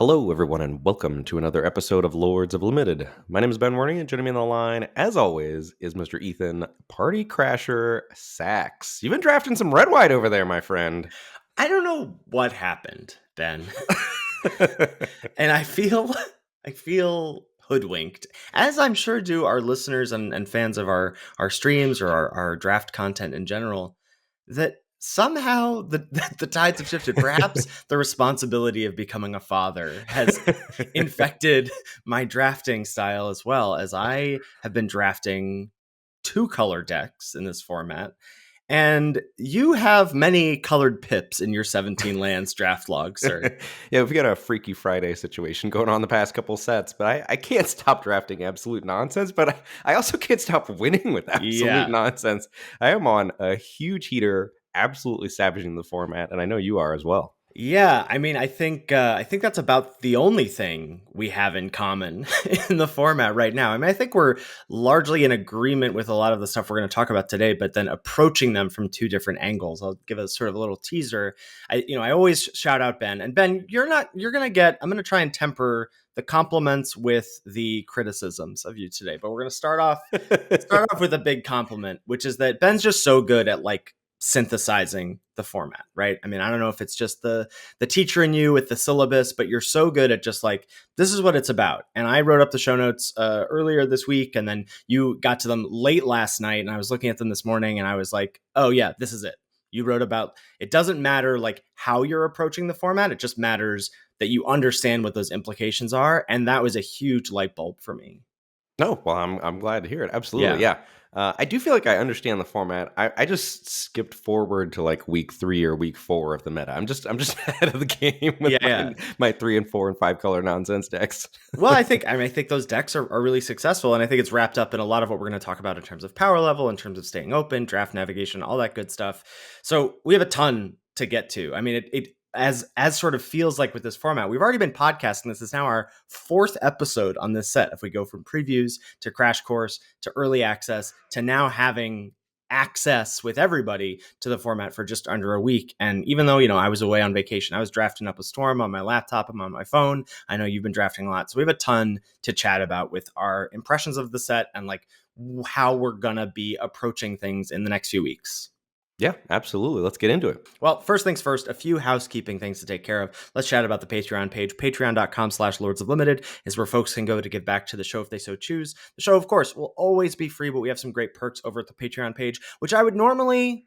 Hello, everyone, and welcome to another episode of Lords of Limited. My name is Ben Warney, and joining me on the line, as always, is Mr. Ethan Party Crasher Sachs. You've been drafting some red white over there, my friend. I don't know what happened, Ben. And I feel hoodwinked, as I'm sure do our listeners and fans of our streams or our draft content in general, that somehow the tides have shifted. Perhaps the responsibility of becoming a father has infected my drafting style as well, as I have been drafting 2-color decks in this format. And you have many colored pips in your 17 lands draft log, sir. Yeah, we've got a Freaky Friday situation going on the past couple sets, but I can't stop drafting absolute nonsense, but I also can't stop winning with absolute nonsense. I am on a huge heater, absolutely savaging the format, and I know you are as well. Yeah, I mean, I think that's about the only thing we have in common in the format right now. I mean, I think we're largely in agreement with a lot of the stuff we're going to talk about today, but then approaching them from two different angles. I'll give us sort of a little teaser. I always shout out Ben, and Ben, I'm going to try and temper the compliments with the criticisms of you today, but we're going to start off with a big compliment, which is that Ben's just so good at synthesizing the format, right? I mean, I don't know if it's just the teacher in you with the syllabus, but you're so good at just this is what it's about. And I wrote up the show notes earlier this week, and then you got to them late last night, and I was looking at them this morning, and I was like, oh yeah, this is it. You wrote about, it doesn't matter how you're approaching the format. It just matters that you understand what those implications are. And that was a huge light bulb for me. No, well, I'm glad to hear it. Absolutely, yeah. I do feel like I understand the format. I just skipped forward to week 3 or week 4 of the meta. I'm just ahead of the game with my 3 and 4 and 5 color nonsense decks. Well, I think those decks are really successful, and I think it's wrapped up in a lot of what we're going to talk about in terms of power level, in terms of staying open, draft navigation, all that good stuff. So we have a ton to get to. I mean, it as sort of feels like with this format, we've already been podcasting. This is now our 4th episode on this set. If we go from previews to crash course to early access to now having access with everybody to the format for just under a week. And even though, I was away on vacation, I was drafting up a storm on my laptop. I'm on my phone. I know you've been drafting a lot. So we have a ton to chat about with our impressions of the set and how we're going to be approaching things in the next few weeks. Yeah, absolutely. Let's get into it. Well, first things first, a few housekeeping things to take care of. Let's chat about the Patreon page. Patreon.com/Lords of Limited is where folks can go to give back to the show if they so choose. The show, of course, will always be free, but we have some great perks over at the Patreon page, which I would normally,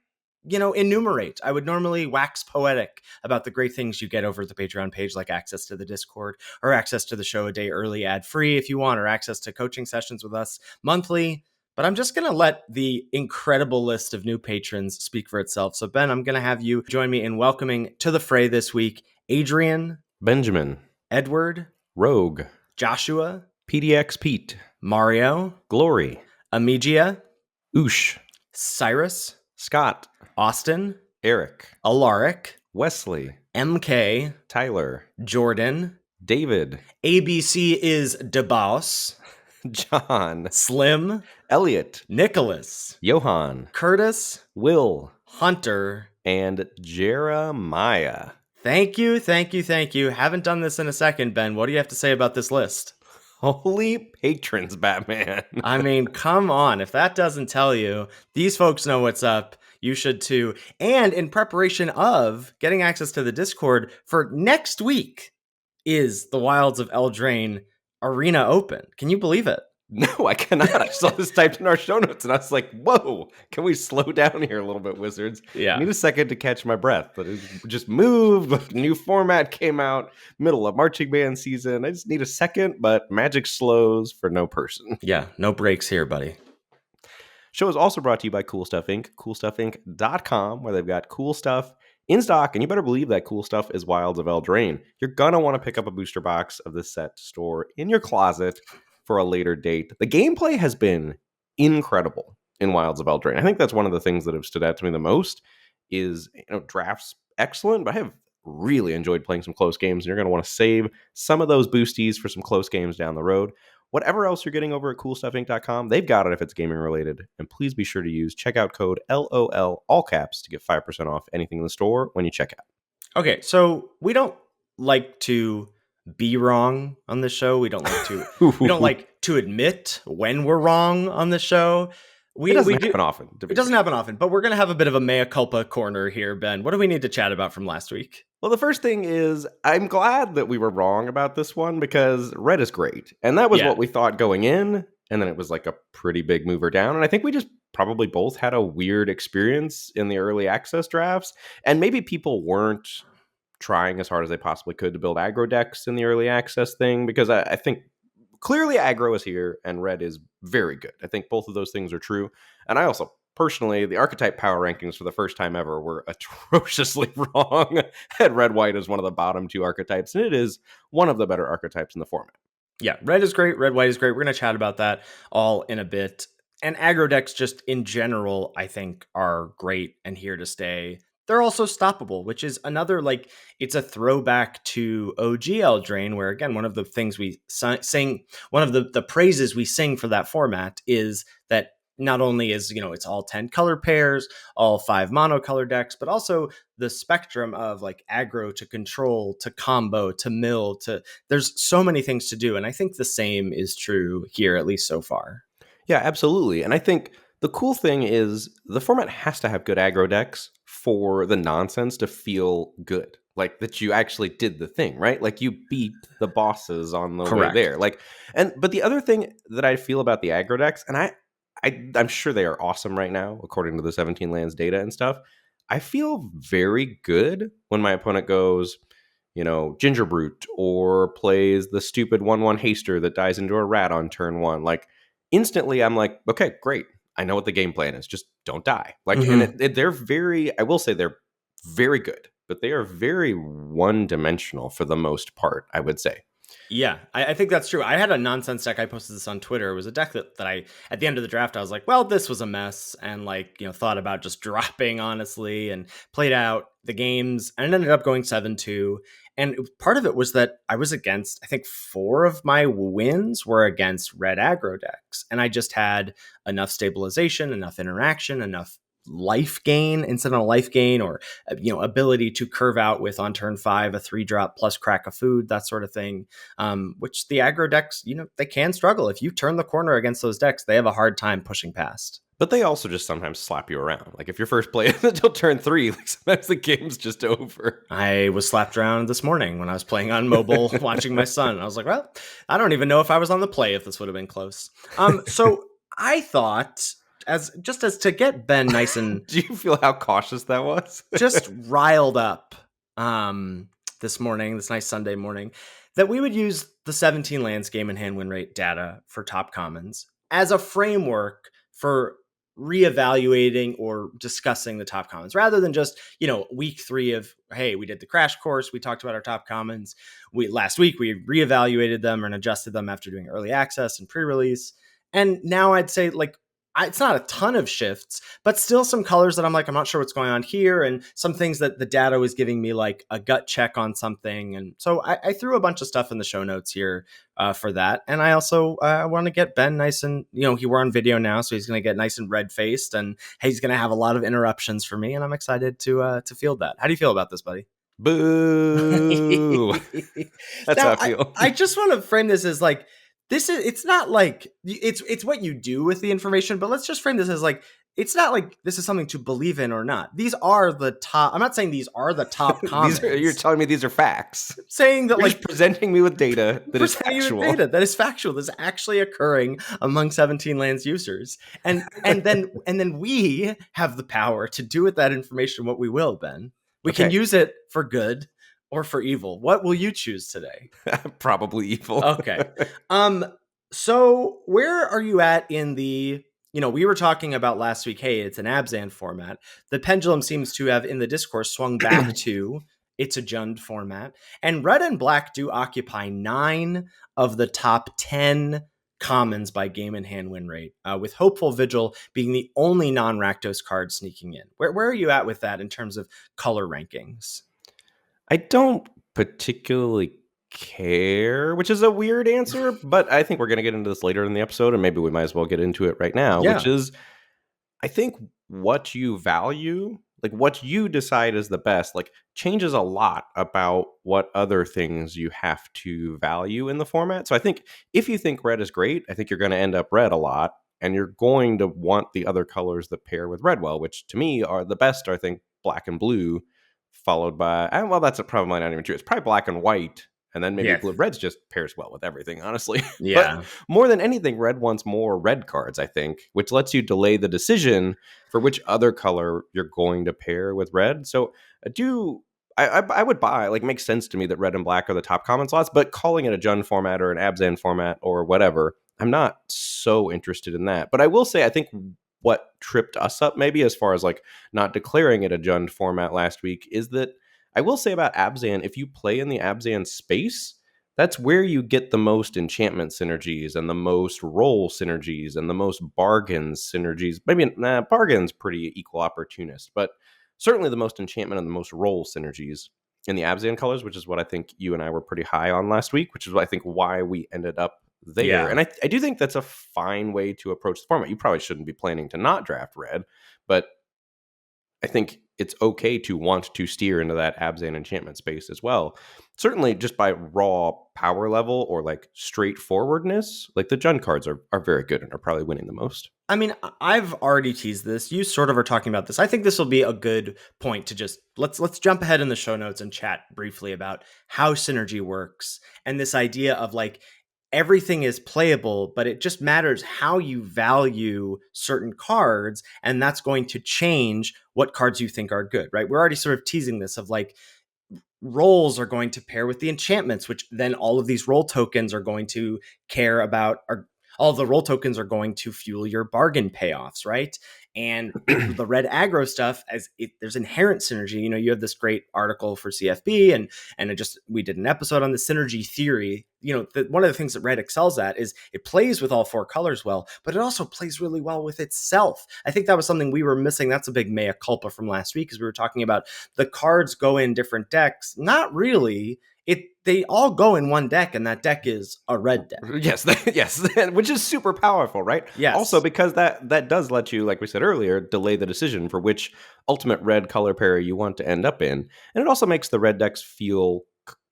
enumerate. I would normally wax poetic about the great things you get over at the Patreon page, like access to the Discord or access to the show a day early ad-free if you want, or access to coaching sessions with us monthly. But I'm just going to let the incredible list of new patrons speak for itself. So, Ben, I'm going to have you join me in welcoming to the fray this week Adrian, Benjamin, Edward, Rogue, Joshua, PDX Pete, Mario, Glory, Amigia, Oosh, Cyrus, Scott, Austin, Eric, Alaric, Wesley, MK, Tyler, Jordan, David, ABC is DeBoss, John, Slim, Elliot, Nicholas, Johan, Curtis, Will, Hunter, and Jeremiah. Thank you. Haven't done this in a second, Ben. What do you have to say about this list? Holy patrons, Batman. I mean, come on. If that doesn't tell you, these folks know what's up. You should too. And in preparation of getting access to the Discord for next week is the Wilds of Eldraine Arena Open. Can you believe it? No, I cannot. I saw this typed in our show notes, and I was like, whoa, can we slow down here a little bit, Wizards? Yeah. I need a second to catch my breath. But it just moved. The new format came out, middle of marching band season. I just need a second, but magic slows for no person. Yeah, no breaks here, buddy. Show is also brought to you by Cool Stuff Inc., coolstuffinc.com, where they've got cool stuff in stock, and you better believe that cool stuff is Wilds of Eldraine. You're going to want to pick up a booster box of this set to store in your closet for a later date. The gameplay has been incredible in Wilds of Eldraine. I think that's one of the things that have stood out to me the most is, drafts excellent, but I have really enjoyed playing some close games, and you're going to want to save some of those boosties for some close games down the road. Whatever else you're getting over at coolstuffinc.com, they've got it if it's gaming related. And please be sure to use checkout code LOL, all caps, to get 5% off anything in the store when you check out. Okay, so we don't like to be wrong on the show. We don't like to admit when we're wrong on the show. It We doesn't do. happen often. To It be doesn't fair. happen often, but we're gonna have a bit of a mea culpa corner here, Ben. What do we need to chat about from last week? Well, the first thing is I'm glad that we were wrong about this one because red is great. And that was Yeah. what we thought going in. And then it was like a pretty big mover down. And I think we just probably both had a weird experience in the early access drafts. And maybe people weren't trying as hard as they possibly could to build aggro decks in the early access thing because I think clearly aggro is here and red is very good. I think both of those things are true. And I also personally, the archetype power rankings for the first time ever were atrociously wrong. And red white is one of the bottom two archetypes, and it is one of the better archetypes in the format. Yeah, red is great. Red white is great. We're gonna chat about that all in a bit. And aggro decks, just in general, I think are great and here to stay. They're also stoppable, which is another it's a throwback to OG Eldraine, where again, one of the things we sing, one of the praises we sing for that format is that not only is it's all 10 color pairs, all 5 monocolor decks, but also the spectrum of aggro to control to combo to mill to there's so many things to do. And I think the same is true here, at least so far. Yeah, absolutely. And I think the cool thing is the format has to have good aggro decks for the nonsense to feel good. Like that you actually did the thing, right? Like you beat the bosses on the way Correct. there. But the other thing that I feel about the aggro decks, and I'm sure they are awesome right now, according to the 17 lands data and stuff. I feel very good when my opponent goes, Ginger Brute or plays the stupid 1/1 haster that dies into a rat on turn one. Like instantly I'm like, okay, great. I know what the game plan is. Just don't die. They're very, I will say they're very good, but they are very one dimensional for the most part, I would say. Yeah, I think that's true. I had a nonsense deck. I posted this on Twitter. It was a deck that I, at the end of the draft, I was like, well, this was a mess. And thought about just dropping, honestly, and played out the games and ended up going 7-2. And part of it was that I was against, I think 4 of my wins were against red aggro decks. And I just had enough stabilization, enough interaction, enough life gain, incidental life gain, or ability to curve out with on turn 5 a 3-drop plus crack of food, that sort of thing, which the aggro decks they can struggle. If you turn the corner against those decks, they have a hard time pushing past. But they also just sometimes slap you around. Like if your first play is until turn 3, sometimes the game's just over. I was slapped around this morning when I was playing on mobile watching my son. I was like, well, I don't even know if I was on the play if this would have been close. So I thought, as to get Ben nice and do you feel how cautious that was? just riled up this morning, this nice Sunday morning, that we would use the 17 lands game and hand win rate data for top commons as a framework for reevaluating or discussing the top commons, rather than just week 3 of, hey, we did the crash course, we talked about our top commons, last week we reevaluated them and adjusted them after doing early access and pre-release. And now I'd say it's not a ton of shifts, but still some colors that I'm like, I'm not sure what's going on here. And some things that the data was giving me like a gut check on something. And so I threw a bunch of stuff in the show notes here for that. And I also want to get Ben nice and, we're on video now, so he's going to get nice and red faced and he's going to have a lot of interruptions for me. And I'm excited to field that. How do you feel about this, buddy? Boo. That's how I feel. I just want to frame this as it's not like it's what you do with the information, but let's just frame this as it's not like this is something to believe in or not. These are the top. I'm not saying these are the top comments. You're telling me these are facts. I'm saying that you're just presenting me with data that is factual. That is factual. That's actually occurring among 17 lands users, and then we have the power to do with that information what we will, Ben. We can use it for good or for evil. What will you choose today? Probably evil. Okay. So where are you at in the, we were talking about last week, hey, it's an Abzan format. The pendulum seems to have in the discourse swung back to it's a Jund format. And red and black do occupy 9 of the top 10 commons by game and hand win rate, with Hopeful Vigil being the only non-Rakdos card sneaking in. Where are you at with that in terms of color rankings? I don't particularly care, which is a weird answer, but I think we're going to get into this later in the episode, and maybe we might as well get into it right now, which is, I think what you value like what you decide is the best, like changes a lot about what other things you have to value in the format. So I think if you think red is great, I think you're going to end up red a lot, and you're going to want the other colors that pair with red well, which to me are the best. Are, I think black and blue, followed by well, that's a probably not even true. It's probably black and white, and then maybe Yeah. blue. Red's just pairs well with everything, honestly. But Yeah. more than anything, red wants more red cards, I think, which lets you delay the decision for which other color you're going to pair with red. So I do. I would buy, like, it makes sense to me that red and black are the top common slots, but calling it a Jund format or an Abzan format or whatever, I'm not so interested in that. But I will say, I think what tripped us up maybe as far as like not declaring it a Jund format last week is that I will say about Abzan, if you play in the Abzan space, that's where you get the most enchantment synergies and the most roll synergies and the most bargains synergies. Maybe bargains pretty equal opportunist, but certainly the most enchantment and the most roll synergies in the Abzan colors, which is what I think you and I were pretty high on last week, which is what I think why we ended up there. Yeah. And I do think that's a fine way to approach the format. You probably shouldn't be planning to not draft red, but I think it's okay to want to steer into that Abzan enchantment space as well. Certainly, just by raw power level or like straightforwardness, like the Jund cards are very good and are probably winning the most. I mean, I've already teased this. You sort of are talking about this. I think this will be a good point to just let's jump ahead in the show notes and chat briefly about how synergy works and this idea of like everything is playable, but it just matters how you value certain cards, and that's going to change what cards you think are good, right? We're already sort of teasing this of like rolls are going to pair with the enchantments, which then all of these roll tokens are going to care about, or all of the roll tokens are going to fuel your bargain payoffs, right? And the red aggro stuff, there's inherent synergy. You know, you have this great article for CFB, and we did an episode on the synergy theory. You know, one of the things that red excels at is it plays with all four colors well, but it also plays really well with itself. I think that was something we were missing. That's a big mea culpa from last week, because we were talking about the cards go in different decks. Not really. They all go in one deck, and that deck is a red deck. Yes, yes, which is super powerful, right? Yes. Also, because that does let you, like we said earlier, delay the decision for which ultimate red color pair you want to end up in, and it also makes the red decks feel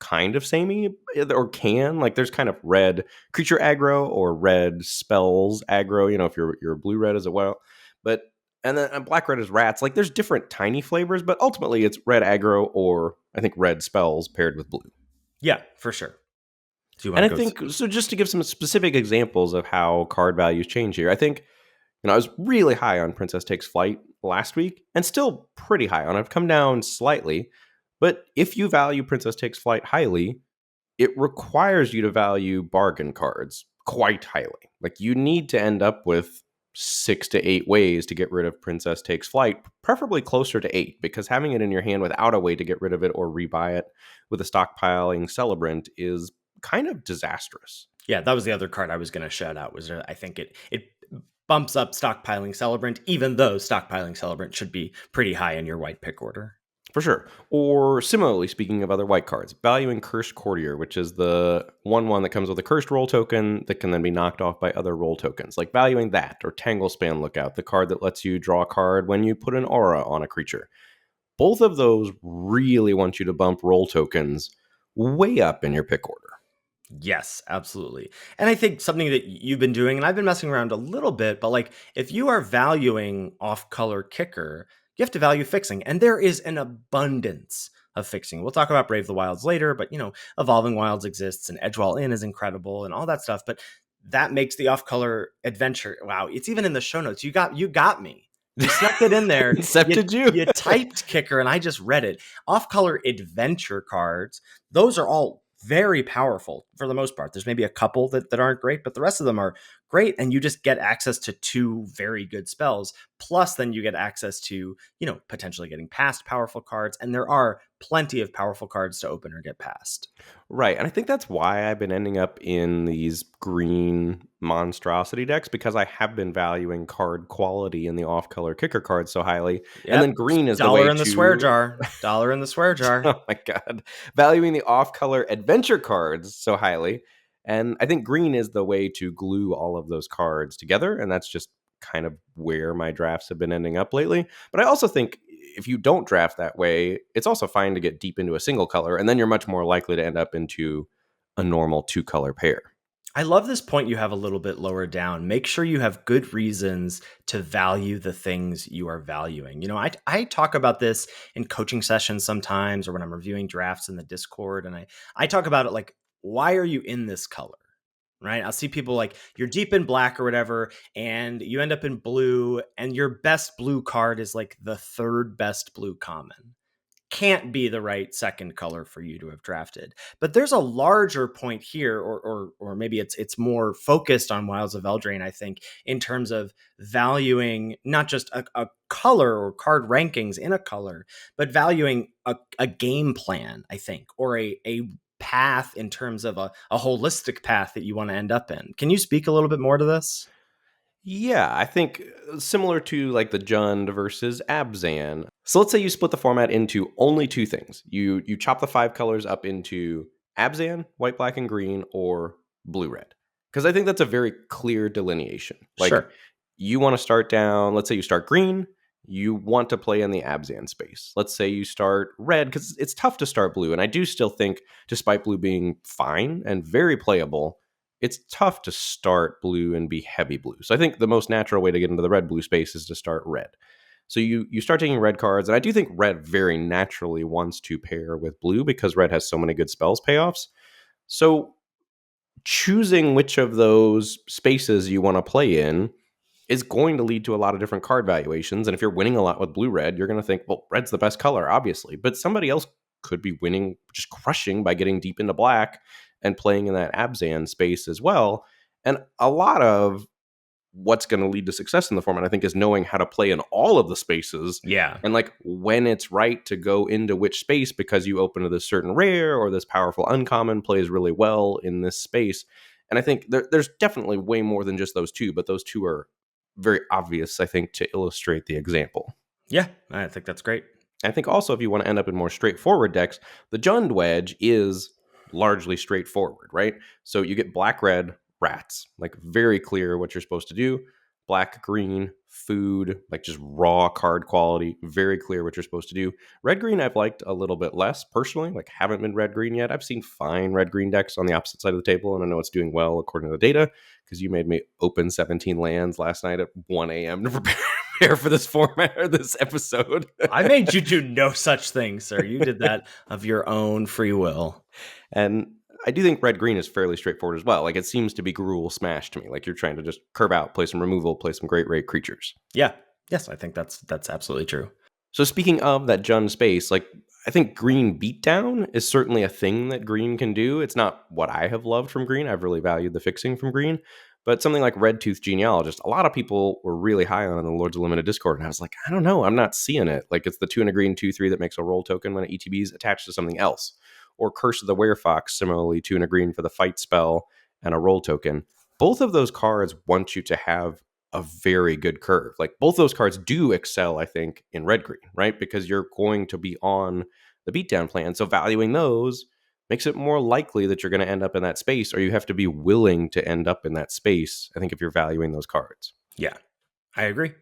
kind of samey, or can, like there's kind of red creature aggro or red spells aggro. You know, if you're blue red as well, but and then black red is rats. Like there's different tiny flavors, but ultimately it's red aggro or I think red spells paired with blue. Yeah, for sure. And I think, so just to give some specific examples of how card values change here, I think, I was really high on Princess Takes Flight last week and still pretty high on it. I've come down slightly, but if you value Princess Takes Flight highly, it requires you to value bargain cards quite highly. Like you need to end up with 6 to 8 ways to get rid of Princess Takes Flight, preferably closer to 8, because having it in your hand without a way to get rid of it or rebuy it with a stockpiling celebrant is kind of disastrous. Yeah, that was the other card I was going to shout out. I think it bumps up stockpiling celebrant, even though stockpiling celebrant should be pretty high in your white pick order. For sure. Or similarly, speaking of other white cards, valuing Cursed Courtier, which is the 1/1 that comes with a cursed roll token that can then be knocked off by other roll tokens. Like valuing that, or Tanglespan Lookout, the card that lets you draw a card when you put an aura on a creature. Both of those really want you to bump roll tokens way up in your pick order. Yes, absolutely. And I think something that you've been doing, and I've been messing around a little bit, but like if you are valuing off-color kicker, you have to value fixing. And there is an abundance of fixing. We'll talk about Brave the Wilds later, but Evolving Wilds exists, and Edgewall Inn is incredible and all that stuff. But that makes the off-color adventure. Wow, it's even in the show notes. You got me. You snuck it in there. Incepted you? You typed kicker and I just read it. Off-color adventure cards, those are all very powerful for the most part. There's maybe a couple that aren't great, but the rest of them are great. And you just get access to 2 very good spells. Plus, then you get access to, potentially getting past powerful cards. And there are plenty of powerful cards to open or get past. Right. And I think that's why I've been ending up in these green monstrosity decks, because I have been valuing card quality in the off-color kicker cards so highly. Yep. And then green is the way $1 in the swear jar. $1 in the swear jar. Oh my God. Valuing the off-color adventure cards so highly. And I think green is the way to glue all of those cards together. And that's just kind of where my drafts have been ending up lately. But I also think if you don't draft that way, it's also fine to get deep into a single color, and then you're much more likely to end up into a normal 2-color pair. I love this point you have a little bit lower down. Make sure you have good reasons to value the things you are valuing. I talk about this in coaching sessions sometimes, or when I'm reviewing drafts in the Discord, and I talk about it like, why are you in this color? Right? I'll see people like, you're deep in black or whatever, and you end up in blue, and your best blue card is like the third best blue common. Can't be the right second color for you to have drafted. But there's a larger point here, or maybe it's more focused on Wilds of Eldraine, I think, in terms of valuing not just a color or card rankings in a color, but valuing a game plan, I think, or a path in terms of a holistic path that you want to end up in. Can you speak a little bit more to this? Yeah, I think similar to like the Jund versus Abzan. So let's say you split the format into only two things. You chop the 5 colors up into Abzan, white, black, and green, or blue, red. Because I think that's a very clear delineation. Like, Sure. you want to start down, let's say you start green, you want to play in the Abzan space. Let's say you start red, because it's tough to start blue. And I do still think, despite blue being fine and very playable, it's tough to start blue and be heavy blue. So I think the most natural way to get into the red blue space is to start red. So you start taking red cards, and I do think red very naturally wants to pair with blue because red has so many good spells payoffs. So choosing which of those spaces you want to play in is going to lead to a lot of different card valuations. And if you're winning a lot with blue red, you're going to think, well, red's the best color, obviously. But somebody else could be winning, just crushing by getting deep into black and playing in that Abzan space as well. And a lot of what's going to lead to success in the format, I think, is knowing how to play in all of the spaces. Yeah. And like when it's right to go into which space because you open to this certain rare or this powerful uncommon plays really well in this space. And I think there's definitely way more than just those two, but those two are very obvious, I think, to illustrate the example. Yeah, I think that's great. I think also if you want to end up in more straightforward decks, the Jund wedge is largely straightforward, right? So you get black, red, rats, like very clear what you're supposed to do. Black, green, food, like just raw card quality, very clear what you're supposed to do. Red, green, I've liked a little bit less personally, like haven't been red, green yet. I've seen fine red, green decks on the opposite side of the table, and I know it's doing well according to the data because you made me open 17 lands last night at 1 a.m. to prepare for this format or this episode. I made you do no such thing, sir. You did that of your own free will. And I do think red green is fairly straightforward as well. Like it seems to be Gruul Smash to me. Like you're trying to just curve out, play some removal, play some great rate creatures. Yeah. Yes, I think that's absolutely true. So speaking of that Jund space, like I think green beatdown is certainly a thing that green can do. It's not what I have loved from green. I've really valued the fixing from green. But something like Red Tooth Genealogist, a lot of people were really high on in the Lords of Limited Discord. And I was like, I don't know. I'm not seeing it. Like it's the 2 and a green, 2/3 that makes a roll token when an ETB is attached to something else. Or Curse of the Werefox, similarly 2 and a green for the fight spell and a roll token. Both of those cards want you to have a very good curve. Like both those cards do excel, I think, in red green, right? Because you're going to be on the beatdown plan. So valuing those makes it more likely that you're going to end up in that space, or you have to be willing to end up in that space, I think, if you're valuing those cards. Yeah, I agree.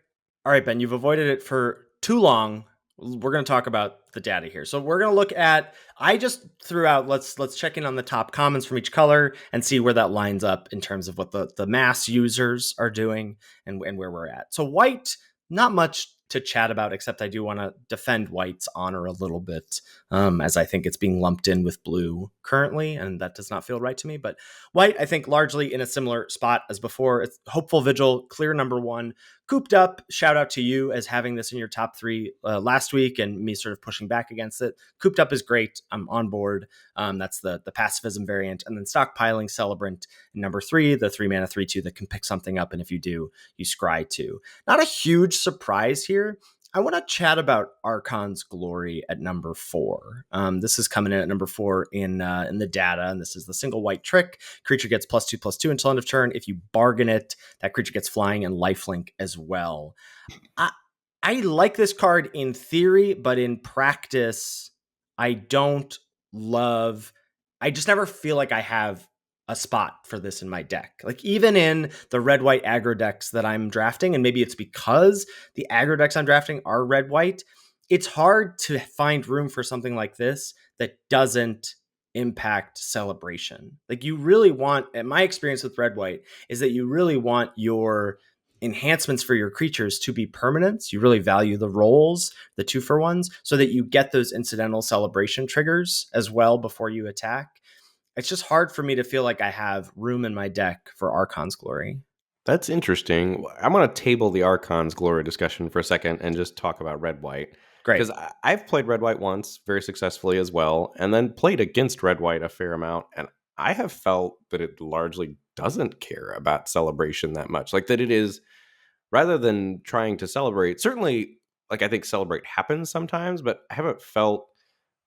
All right, Ben, you've avoided it for too long. We're going to talk about the data here. So we're going to look at, I just threw out, let's check in on the top commons from each color and see where that lines up in terms of what the mass users are doing and where we're at. So white, not much to chat about, except I do want to defend white's honor a little bit, as I think it's being lumped in with blue currently, and that does not feel right to me. But white, I think, largely in a similar spot as before. It's Hopeful Vigil, clear number one. Cooped Up, shout out to you as having this in your top 3 last week and me sort of pushing back against it. Cooped Up is great. I'm on board. That's the pacifism variant. And then Stockpiling Celebrant, number 3, the 3 mana 3/2 that can pick something up. And if you do, you scry 2. Not a huge surprise here. I want to chat about Archon's Glory at number 4. This is coming in at number 4 in the data, and this is the single white trick. Creature gets +2/+2 until end of turn. If you bargain it, that creature gets flying and lifelink as well. I like this card in theory, but in practice, I don't love. I just never feel like I have a spot for this in my deck. Like even in the red-white aggro decks that I'm drafting, and maybe it's because the aggro decks I'm drafting are red-white, it's hard to find room for something like this that doesn't impact celebration. Like you really want, and my experience with red white is that you really want your enhancements for your creatures to be permanents. You really value the rolls, the 2-for-1s, so that you get those incidental celebration triggers as well before you attack. It's just hard for me to feel like I have room in my deck for Archon's Glory. That's interesting. I'm going to table the Archon's Glory discussion for a second and just talk about red white. Great. Because I've played red white once very successfully as well, and then played against red white a fair amount. And I have felt that it largely doesn't care about celebration that much. Like that it is, rather than trying to celebrate, certainly, like I think celebrate happens sometimes, but I haven't felt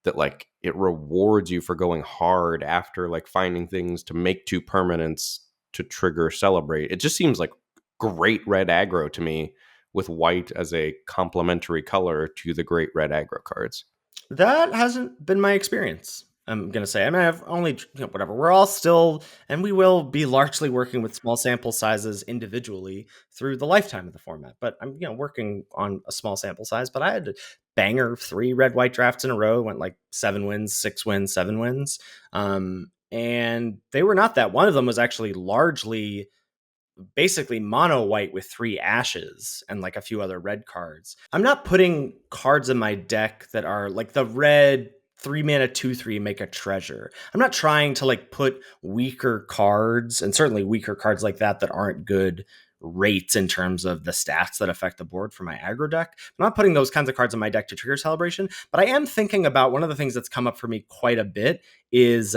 that like it rewards you for going hard after like finding things to make 2 permanents to trigger celebrate. It just seems like great red aggro to me, with white as a complementary color to the great red aggro cards. That hasn't been my experience. I'm gonna say. I mean, I've only whatever. We're all still, and we will be largely working with small sample sizes individually through the lifetime of the format. But I'm working on a small sample size. But I had a banger 3 red white drafts in a row. Went like 7 wins, 6 wins, 7 wins, and they were not that. One of them was actually largely basically mono white with 3 ashes and like a few other red cards. I'm not putting cards in my deck that are like the red 3 mana 2/3 make a treasure. I'm not trying to like put weaker cards, and certainly weaker cards like that aren't good rates in terms of the stats that affect the board for my aggro deck. I'm not putting those kinds of cards in my deck to trigger celebration, but I am thinking about one of the things that's come up for me quite a bit is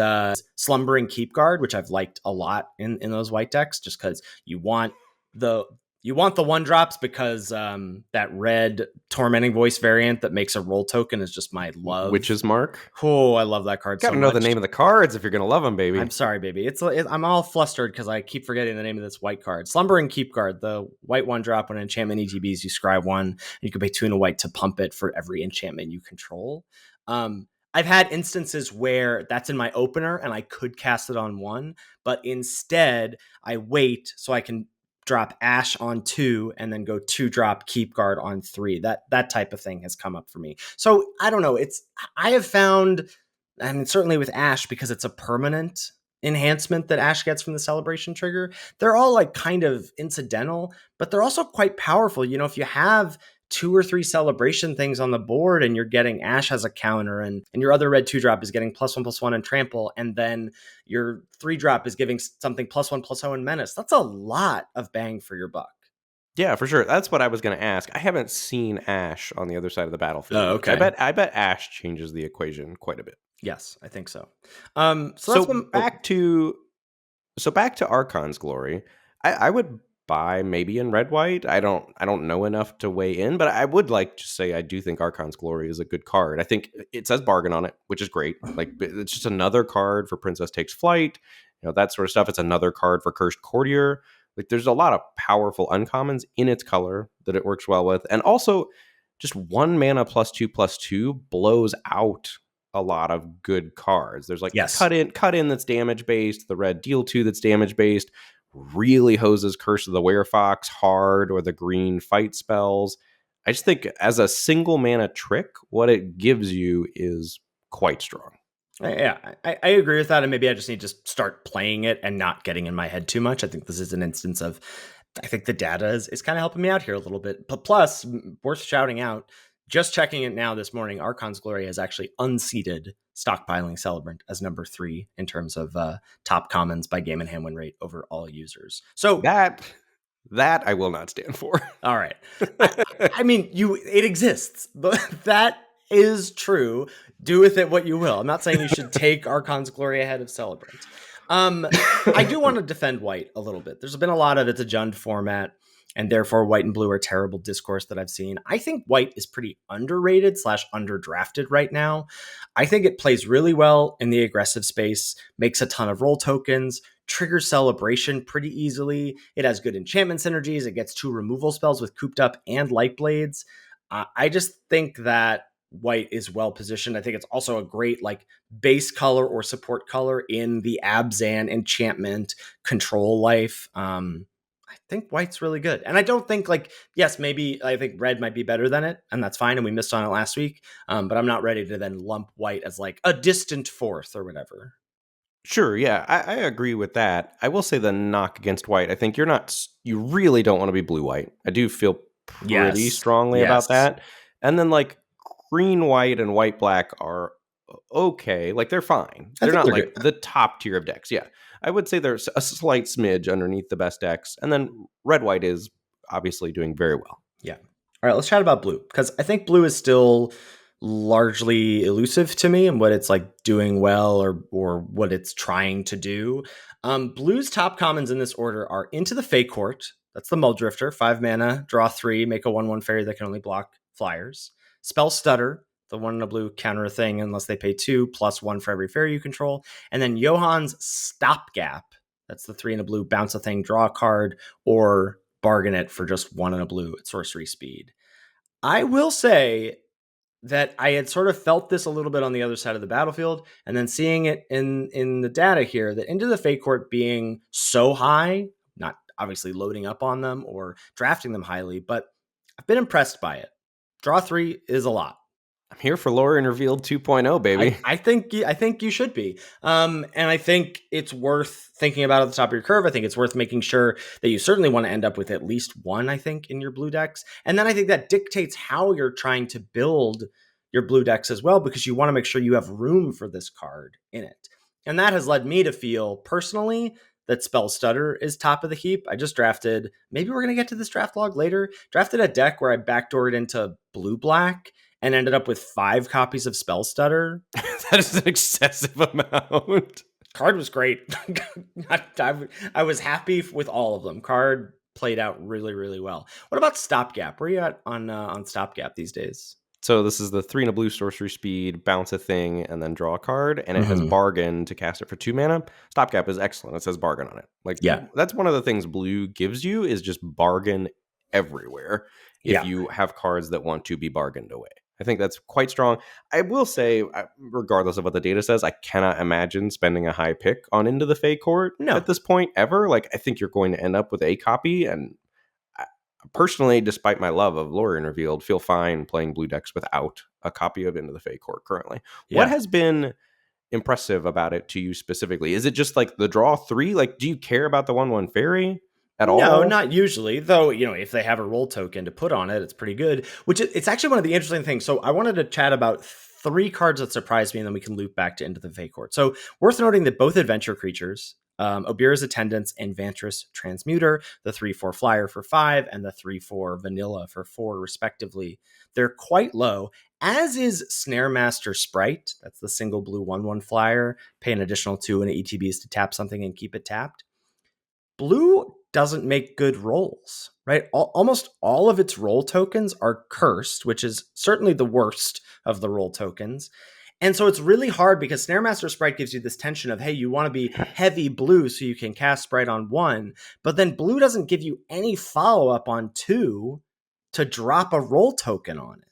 Slumbering Keep Guard, which I've liked a lot in those white decks, just because you want the 1-drops, because that red Tormenting Voice variant that makes a roll token is just my love. Witch's Mark. Oh, I love that card so much. Gotta know the name of the cards if you're gonna love them, baby. I'm sorry, baby. I'm all flustered because I keep forgetting the name of this white card. Slumbering Keep Guard, the white 1-drop. When enchantment ETBs, you scry 1, and you can pay 2 and a white to pump it for every enchantment you control. I've had instances where that's in my opener and I could cast it on 1, but instead I wait so I can drop Ash on 2 and then go 2-drop Keep Guard on 3. That type of thing has come up for me. So I don't know. I have found, I mean, certainly with Ash, because it's a permanent enhancement that Ash gets from the celebration trigger, they're all like kind of incidental, but they're also quite powerful. If you have 2 or 3 celebration things on the board and you're getting Ash as a counter, and your other red 2-drop is getting +1/+1 and trample, and then your 3-drop is giving something +1/+0 and menace, that's a lot of bang for your buck. Yeah, for sure. That's what I was going to ask. I haven't seen Ash on the other side of the battlefield. Oh, okay. I bet Ash changes the equation quite a bit. Yes, I think so. Back to Archon's Glory. I would buy maybe in red white. I don't know enough to weigh in, but I would like to say I do think Archon's Glory is a good card. I think it says bargain on it, which is great. Like it's just another card for Princess Takes Flight, that sort of stuff. It's another card for Cursed Courtier. Like there's a lot of powerful uncommons in its color that it works well with, and also just 1 mana +2/+2 blows out a lot of good cards. There's like cut in that's damage based, the red deal 2 that's damage based, really hoses Curse of the Werefox hard, or the green fight spells. I just think as a single mana trick, what it gives you is quite strong. Yeah, I agree with that. And maybe I just need to start playing it and not getting in my head too much. I think this is an instance of, I think the data is kind of helping me out here a little bit. But plus, worth shouting out, just checking it now this morning, Archon's Glory has actually unseated Stockpiling Celebrant as number 3 in terms of top commons by game and hand win rate over all users. So that I will not stand for. All right. I mean, it exists, but that is true. Do with it what you will. I'm not saying you should take Archon's Glory ahead of Celebrant. I do want to defend white a little bit. There's been a lot of it's a Jund format, and therefore white and blue are terrible discourse that I've seen. I think white is pretty underrated / underdrafted right now. I think it plays really well in the aggressive space, makes a ton of roll tokens, triggers celebration pretty easily. It has good enchantment synergies. It gets 2 removal spells with Cooped Up and Light Blades. I just think that white is well positioned. I think it's also a great like base color or support color in the Abzan enchantment control life. I think white's really good. And I don't think yes, maybe I think red might be better than it, and that's fine. And we missed on it last week. But I'm not ready to then lump white as like a distant fourth or whatever. Sure, yeah, I agree with that. I will say the knock against white. I think you really don't want to be blue white. I do feel pretty Yes. strongly about Yes. that. And then like green white and white black are okay. Like they're fine. I They're think not they're good. like the top tier of decks. Yeah, I would say there's a slight smidge underneath the best decks, and then red white is obviously doing very well. Yeah. All right, let's chat about blue because I think blue is still largely elusive to me and what it's like doing well or what it's trying to do. Blue's top commons in this order are Into the Fey Court. That's the Muldrifter, 5 mana, draw 3, make a 1/1 fairy that can only block flyers. Spell Stutter, the 1 in a blue counter a thing unless they pay 2 plus 1 for every fairy you control. And then Johann's Stopgap. That's the 3 in a blue, bounce a thing, draw a card, or bargain it for just 1 in a blue at sorcery speed. I will say that I had sort of felt this a little bit on the other side of the battlefield, and then seeing it in the data here, that Into the Fate Court being so high, not obviously loading up on them or drafting them highly, but I've been impressed by it. Draw 3 is a lot. I'm here for Lore and Revealed 2.0, baby. I think you should be, and I think it's worth thinking about at the top of your curve. I think it's worth making sure that you certainly want to end up with at least one. I think in your blue decks, and then I think that dictates how you're trying to build your blue decks as well, because you want to make sure you have room for this card in it, and that has led me to feel personally that Spell Stutter is top of the heap. I just drafted. Maybe we're gonna get to this draft log later. Drafted a deck where I backdoored into blue black and ended up with 5 copies of Spell Stutter. That is an excessive amount. Card was great. I was happy with all of them. Card played out really, really well. What about Stopgap? Where are you at on Stopgap these days? So this is the 3 in a blue sorcery speed, bounce a thing, and then draw a card, and it has bargain to cast it for 2 mana. Stopgap is excellent. It says bargain on it. Like, yeah, that's one of the things blue gives you is just bargain everywhere if you have cards that want to be bargained away. I think that's quite strong. I will say, regardless of what the data says, I cannot imagine spending a high pick on Into the Fey Court at this point ever. Like, I think you're going to end up with a copy, and personally, despite my love of Lore and Revealed, feel fine playing blue decks without a copy of Into the Fey Court currently. Yeah. What has been impressive about it to you specifically? Is it just like the draw 3? Like, do you care about the 1/1 fairy at all? No, not usually. Though, if they have a roll token to put on it, it's pretty good. Which it's actually one of the interesting things. So I wanted to chat about 3 cards that surprised me, and then we can loop back to Into the Fey Court. So worth noting that both adventure creatures, Obira's Attendants and Vantress Transmuter, the 3/4 flyer for 5 and the 3/4 vanilla for 4 respectively, they're quite low, as is Snaremaster Sprite. That's the single blue 1/1 flyer. Pay an additional 2 and ETBs to tap something and keep it tapped. Blue doesn't make good rolls, right? Almost all of its roll tokens are cursed, which is certainly the worst of the roll tokens. And so it's really hard because Snaremaster Sprite gives you this tension of, hey, you want to be heavy blue so you can cast Sprite on 1, but then blue doesn't give you any follow-up on 2 to drop a roll token on it.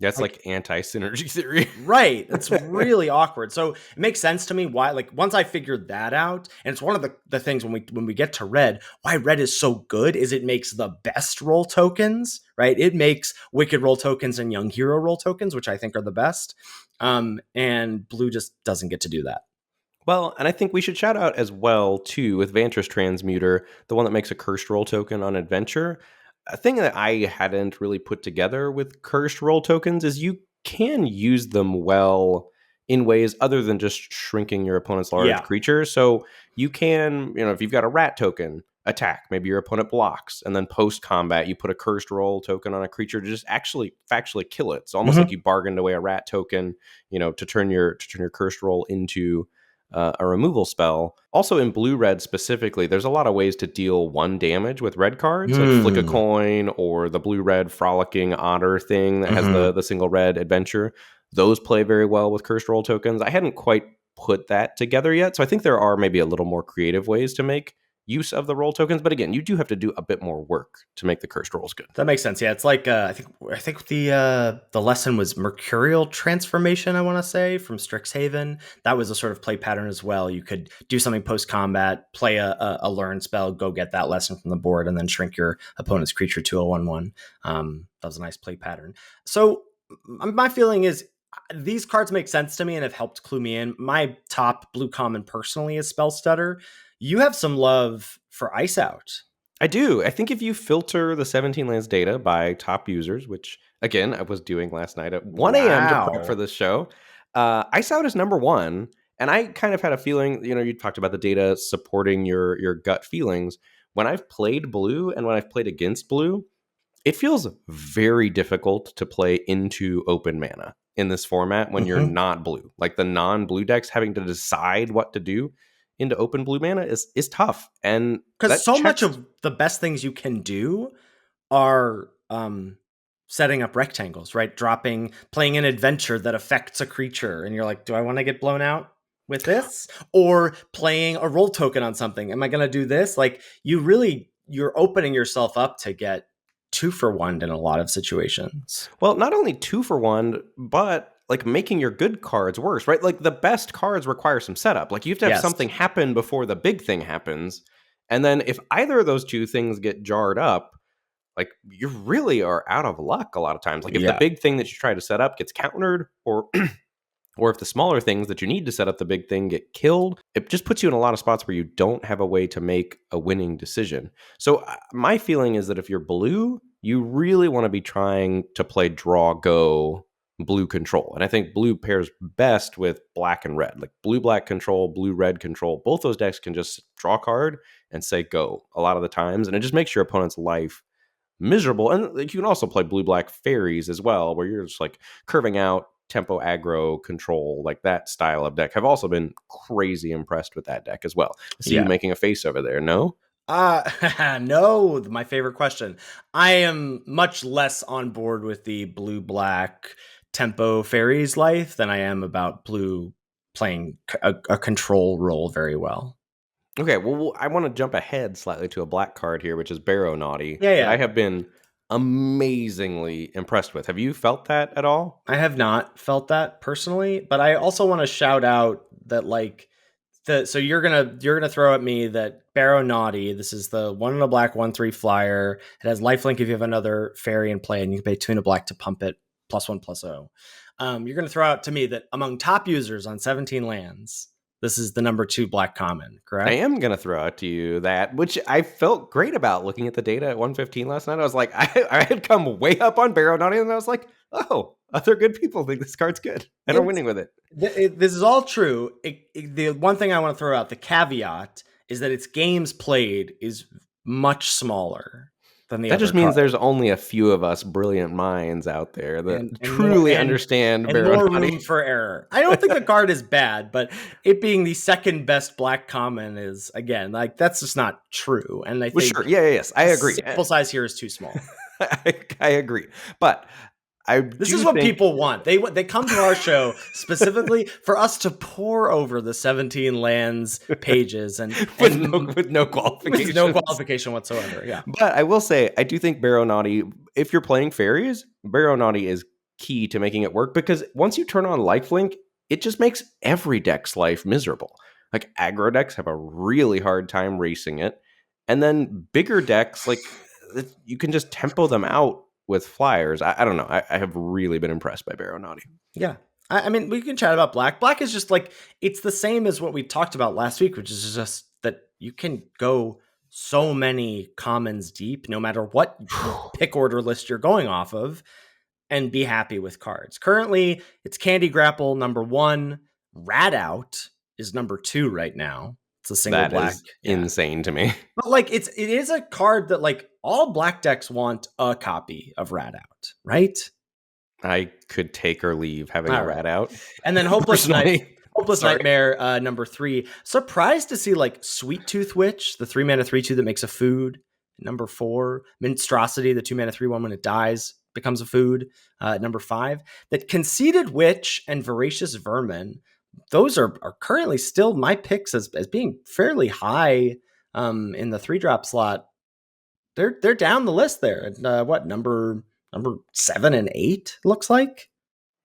That's like anti-synergy theory. Right. It's really awkward. So it makes sense to me why, once I figured that out, and it's one of the things when we get to red, why red is so good is it makes the best roll tokens, right? It makes Wicked roll tokens and Young Hero roll tokens, which I think are the best. And blue just doesn't get to do that. Well, and I think we should shout out as well, too, with Vantress Transmuter, the one that makes a cursed roll token on adventure. A thing that I hadn't really put together with cursed roll tokens is you can use them well in ways other than just shrinking your opponent's large creature. So you can, if you've got a rat token, attack, maybe your opponent blocks, and then post-combat you put a cursed roll token on a creature to just actually factually kill it. It's almost like you bargained away a rat token, to turn your cursed roll into a removal spell. Also in blue-red specifically, there's a lot of ways to deal 1 damage with red cards, like Flick a Coin or the blue-red Frolicking Otter thing that has the single red adventure. Those play very well with cursed roll tokens. I hadn't quite put that together yet, so I think there are maybe a little more creative ways to make use of the roll tokens. But again, you do have to do a bit more work to make the cursed rolls good. That makes sense. Yeah, it's like I think the lesson was Mercurial Transformation. I want to say from Strixhaven. That was a sort of play pattern as well. You could do something post combat, play a learn spell, go get that lesson from the board, and then shrink your opponent's creature to a 1/1. That was a nice play pattern. So my feeling is these cards make sense to me and have helped clue me in. My top blue common personally is Spell Stutter. You have some love for Ice Out. I do. I think if you filter the 17 lands data by top users, which again I was doing last night at 1 a.m. to prep for this show, Ice Out is number one. And I kind of had a feeling, you talked about the data supporting your gut feelings. When I've played blue and when I've played against blue, it feels very difficult to play into open mana in this format when you're not blue. Like the non-blue decks having to decide what to do into open blue mana is tough. And because so much of the best things you can do are setting up rectangles, right? Playing an adventure that affects a creature. And you're like, do I want to get blown out with this? Or playing a roll token on something. Am I going to do this? Like you're opening yourself up to get 2-for-1 in a lot of situations. Well, not only 2-for-1, but like making your good cards worse, right? Like the best cards require some setup. Like you have to have something happen before the big thing happens. And then if either of those two things get jarred up, like you really are out of luck a lot of times. Like if the big thing that you try to set up gets countered, or if the smaller things that you need to set up the big thing get killed, it just puts you in a lot of spots where you don't have a way to make a winning decision. So my feeling is that if you're blue, you really want to be trying to play draw go blue control. And I think blue pairs best with black and red. Like blue black control, blue red control. Both those decks can just draw a card and say go a lot of the times. And it just makes your opponent's life miserable. And you can also play blue black fairies as well, where you're just like curving out tempo aggro control, like that style of deck. I've also been crazy impressed with that deck as well. I see you making a face over there. No? No, my favorite question. I am much less on board with the blue black tempo fairies life than I am about blue playing a control role very well. Okay, well, I want to jump ahead slightly to a black card here, which is Barrow Naughty. Yeah. I have been amazingly impressed with. Have you felt that at all? I have not felt that personally, but I also want to shout out that so you're gonna throw at me that Barrow Naughty. This is the 1 and a black 1/3 flyer. It has lifelink if you have another fairy in play, and you can pay 2 and a black to pump it +1/+0. You're gonna throw out to me that among top users on 17 lands, this is the number 2 black common, correct? I am going to throw out to you that, which I felt great about looking at the data at 115 last night. I was like, I had come way up on Barrow Naughty, and I was like, oh, other good people think this card's good and are winning with it. This is all true. The one thing I want to throw out, the caveat, is that its games played is much smaller than the other. That just means there's only a few of us brilliant minds out there that truly understand Barrow more Naughty. room for error. I don't think the card is bad, but it being the second best black common is, again, like that's just not true. And I think yes, I agree. Sample size here is too small. I agree, but this is what people want. They come to our show specifically for us to pour over the 17 lands pages and with no qualification, with no qualification whatsoever. Yeah, but I will say I do think Barrow Naughty, if you're playing fairies, Barrow Naughty is key to making it work, because once you turn on lifelink, it just makes every deck's life miserable. Like aggro decks have a really hard time racing it, and then bigger decks, like you can just tempo them out with flyers. I don't know. I have really been impressed by Barrow Naughty. Yeah. I mean, we can chat about black. Black is just like, it's the same as what we talked about last week, which is just that you can go so many commons deep, no matter what pick order list you're going off of, and be happy with cards. Currently, it's Candy Grapple number 1. Rat Out is number 2 right now. It's a single black. Is insane to me. But like it is a card that like all black decks want a copy of Rat Out, right? I could take or leave having a Rat Out. And then Hopeless Nightmare number 3. Surprised to see like Sweet Tooth Witch, the 3 mana 3/2 that makes a food. Number 4, Minstrosity, the 2 mana 3/1 when it dies becomes a food. Number 5, that Conceited Witch and Voracious Vermin. Those are currently still my picks as being fairly high in the 3-drop slot, they're down the list there. What number 7 and 8 looks like?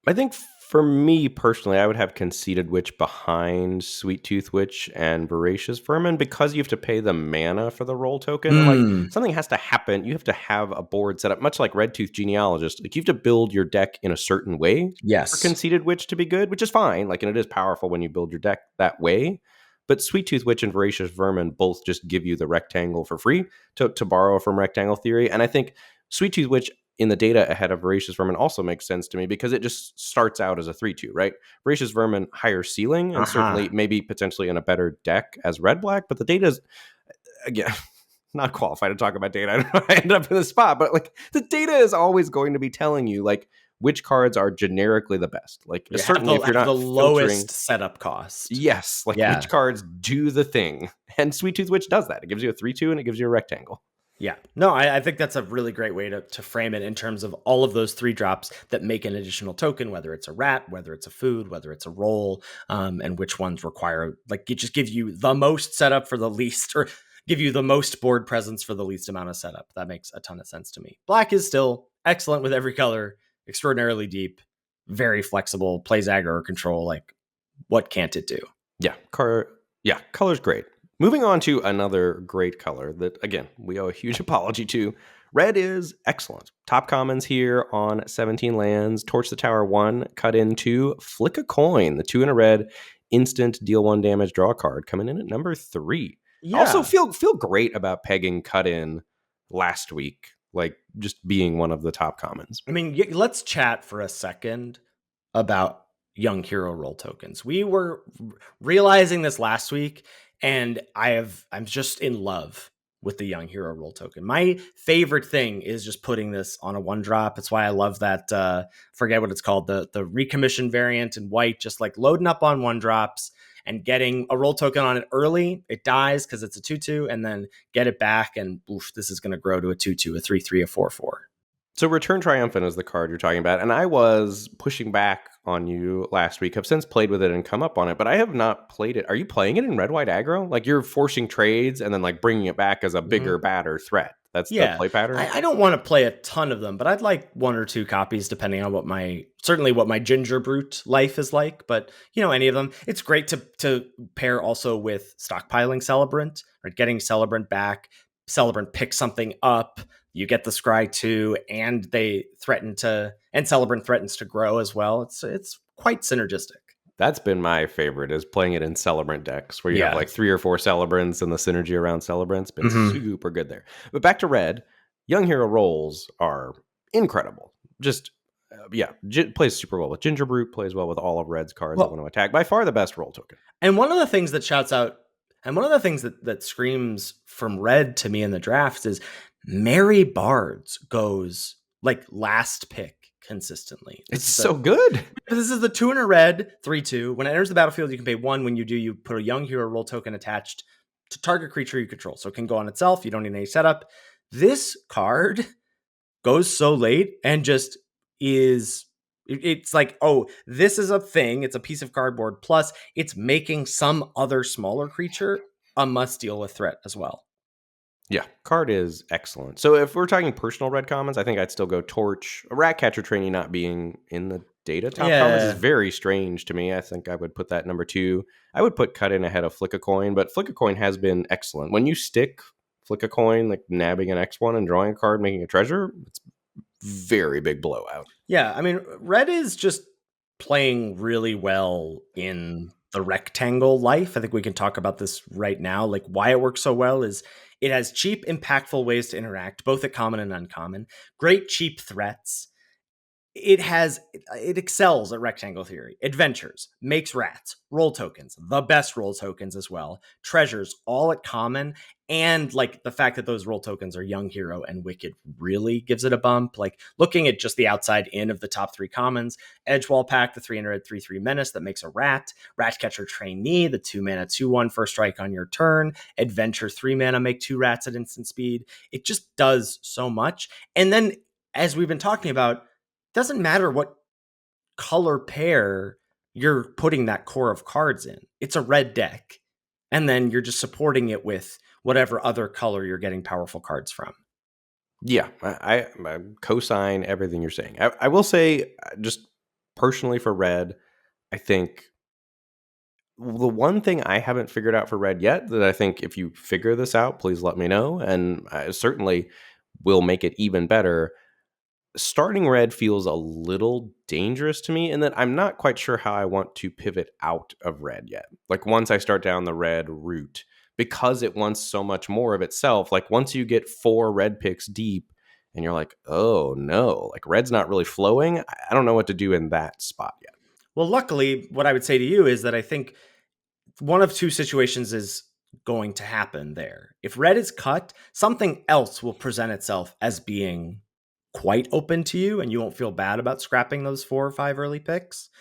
I think for me personally, I would have Conceited Witch behind Sweet Tooth Witch and Voracious Vermin because you have to pay the mana for the roll token. And like something has to happen. You have to have a board set up, much like Red Tooth Genealogist. Like you have to build your deck in a certain way for Conceited Witch to be good, which is fine. Like, and it is powerful when you build your deck that way. But Sweet Tooth Witch and Voracious Vermin both just give you the rectangle for free to borrow from Rectangle Theory. And I think Sweet Tooth Witch in the data ahead of Voracious Vermin also makes sense to me because it just starts out as a 3-2, right? Voracious Vermin, higher ceiling, and certainly maybe potentially in a better deck as red-black, but the data is, again, not qualified to talk about data. I don't know, I end up in the spot, but like the data is always going to be telling you like which cards are generically the best. Like certainly if you're not the filtering, lowest setup cost. Yes, like which cards do the thing. And Sweet Tooth Witch does that. It gives you a 3-2 and it gives you a rectangle. Yeah, no, I think that's a really great way to frame it in terms of all of those 3 drops that make an additional token, whether it's a rat, whether it's a food, whether it's a roll, and which ones require, like, it just gives you the most setup for the least, or give you the most board presence for the least amount of setup. That makes a ton of sense to me. Black is still excellent with every color, extraordinarily deep, very flexible, plays aggro or control. Like, what can't it do? Yeah, color's great. Moving on to another great color that, again, we owe a huge apology to. Red is excellent. Top commons here on 17 lands. Torch the Tower 1, cut in 2, flick a coin. The 2 in a red, instant, deal 1 damage, draw a card. Coming in at number 3. Yeah. Also feel great about pegging cut in last week, like just being one of the top commons. I mean, let's chat for a second about Young Hero roll tokens. We were realizing this last week, and I'm just in love with the Young Hero roll token. My favorite thing is just putting this on a 1-drop. It's why I love that, forget what it's called, the recommissioned variant in white, just like loading up on 1-drops and getting a roll token on it early. It dies because it's a 2-2, and then get it back, and oof, this is going to grow to a 2-2, a 3-3, a 4-4. So Return Triumphant is the card you're talking about, and I was pushing back on you last week. I've since played with it and come up on it, but I have not played it. Are you playing it in red-white aggro? Like you're forcing trades and then like bringing it back as a bigger, badder threat. That's the play pattern? I don't want to play a ton of them, but I'd like 1 or 2 copies depending on what my Ginger Brute life is like. But, any of them. It's great to pair also with stockpiling Celebrant, right? Getting Celebrant back. Celebrant picks something up. You get the Scry 2, and Celebrant threatens to grow as well. It's quite synergistic. That's been my favorite, is playing it in Celebrant decks where you have like 3 or 4 Celebrants, and the synergy around Celebrant's been super good there. But back to red, Young Hero rolls are incredible. Just, plays super well with Ginger Brute, plays well with all of red's cards that want to attack. By far the best roll token. And one of the things that shouts out, and one of the things that screams from red to me in the drafts is Mary Bards goes like last pick consistently. It's so good. This is the 2 in a red, 3-2. When it enters the battlefield, you can pay 1. When you do, you put a Young Hero roll token attached to target creature you control. So it can go on itself. You don't need any setup. This card goes so late and just is... It's like, oh, this is a thing. It's a piece of cardboard. Plus, it's making some other smaller creature a must deal with threat as well. Yeah, card is excellent. So if we're talking personal red commons, I think I'd still go Torch. A Ratcatcher Trainee not being in the data top commons is very strange to me. I think I would put that number 2. I would put Cut In ahead of Flick a Coin, but Flick a Coin has been excellent. When you stick Flick a Coin, like nabbing an X1 and drawing a card, making a treasure, it's very big blowout. Yeah, I mean, red is just playing really well in the rectangle life. I think we can talk about this right now. Like why it works so well is it has cheap, impactful ways to interact, both at common and uncommon. Great cheap threats. It excels at rectangle theory. Adventures, makes rats, roll tokens, the best roll tokens as well. Treasures, all at common. And like the fact that those roll tokens are Young Hero and Wicked really gives it a bump. Like looking at just the outside in of the top 3 commons, Edgewall Pack, the 3/3/3 menace that makes a rat, Ratcatcher Trainee, the 2 mana 2/1 first strike on your turn, Adventure 3 mana, make 2 rats at instant speed. It just does so much. And then as we've been talking about, doesn't matter what color pair you're putting that core of cards in. It's a red deck. And then you're just supporting it with whatever other color you're getting powerful cards from. Yeah, I co-sign everything you're saying. I will say, just personally for red, I think the one thing I haven't figured out for red yet, that I think if you figure this out, please let me know, and I certainly will make it even better. Starting red feels a little dangerous to me in that I'm not quite sure how I want to pivot out of red yet. Like once I start down the red route, because it wants so much more of itself, like once you get 4 red picks deep and you're like, oh no, like red's not really flowing, I don't know what to do in that spot yet. Well, luckily, what I would say to you is that I think one of two situations is going to happen there. If red is cut, something else will present itself as being quite open to you, and you won't feel bad about scrapping those 4 or 5 early picks.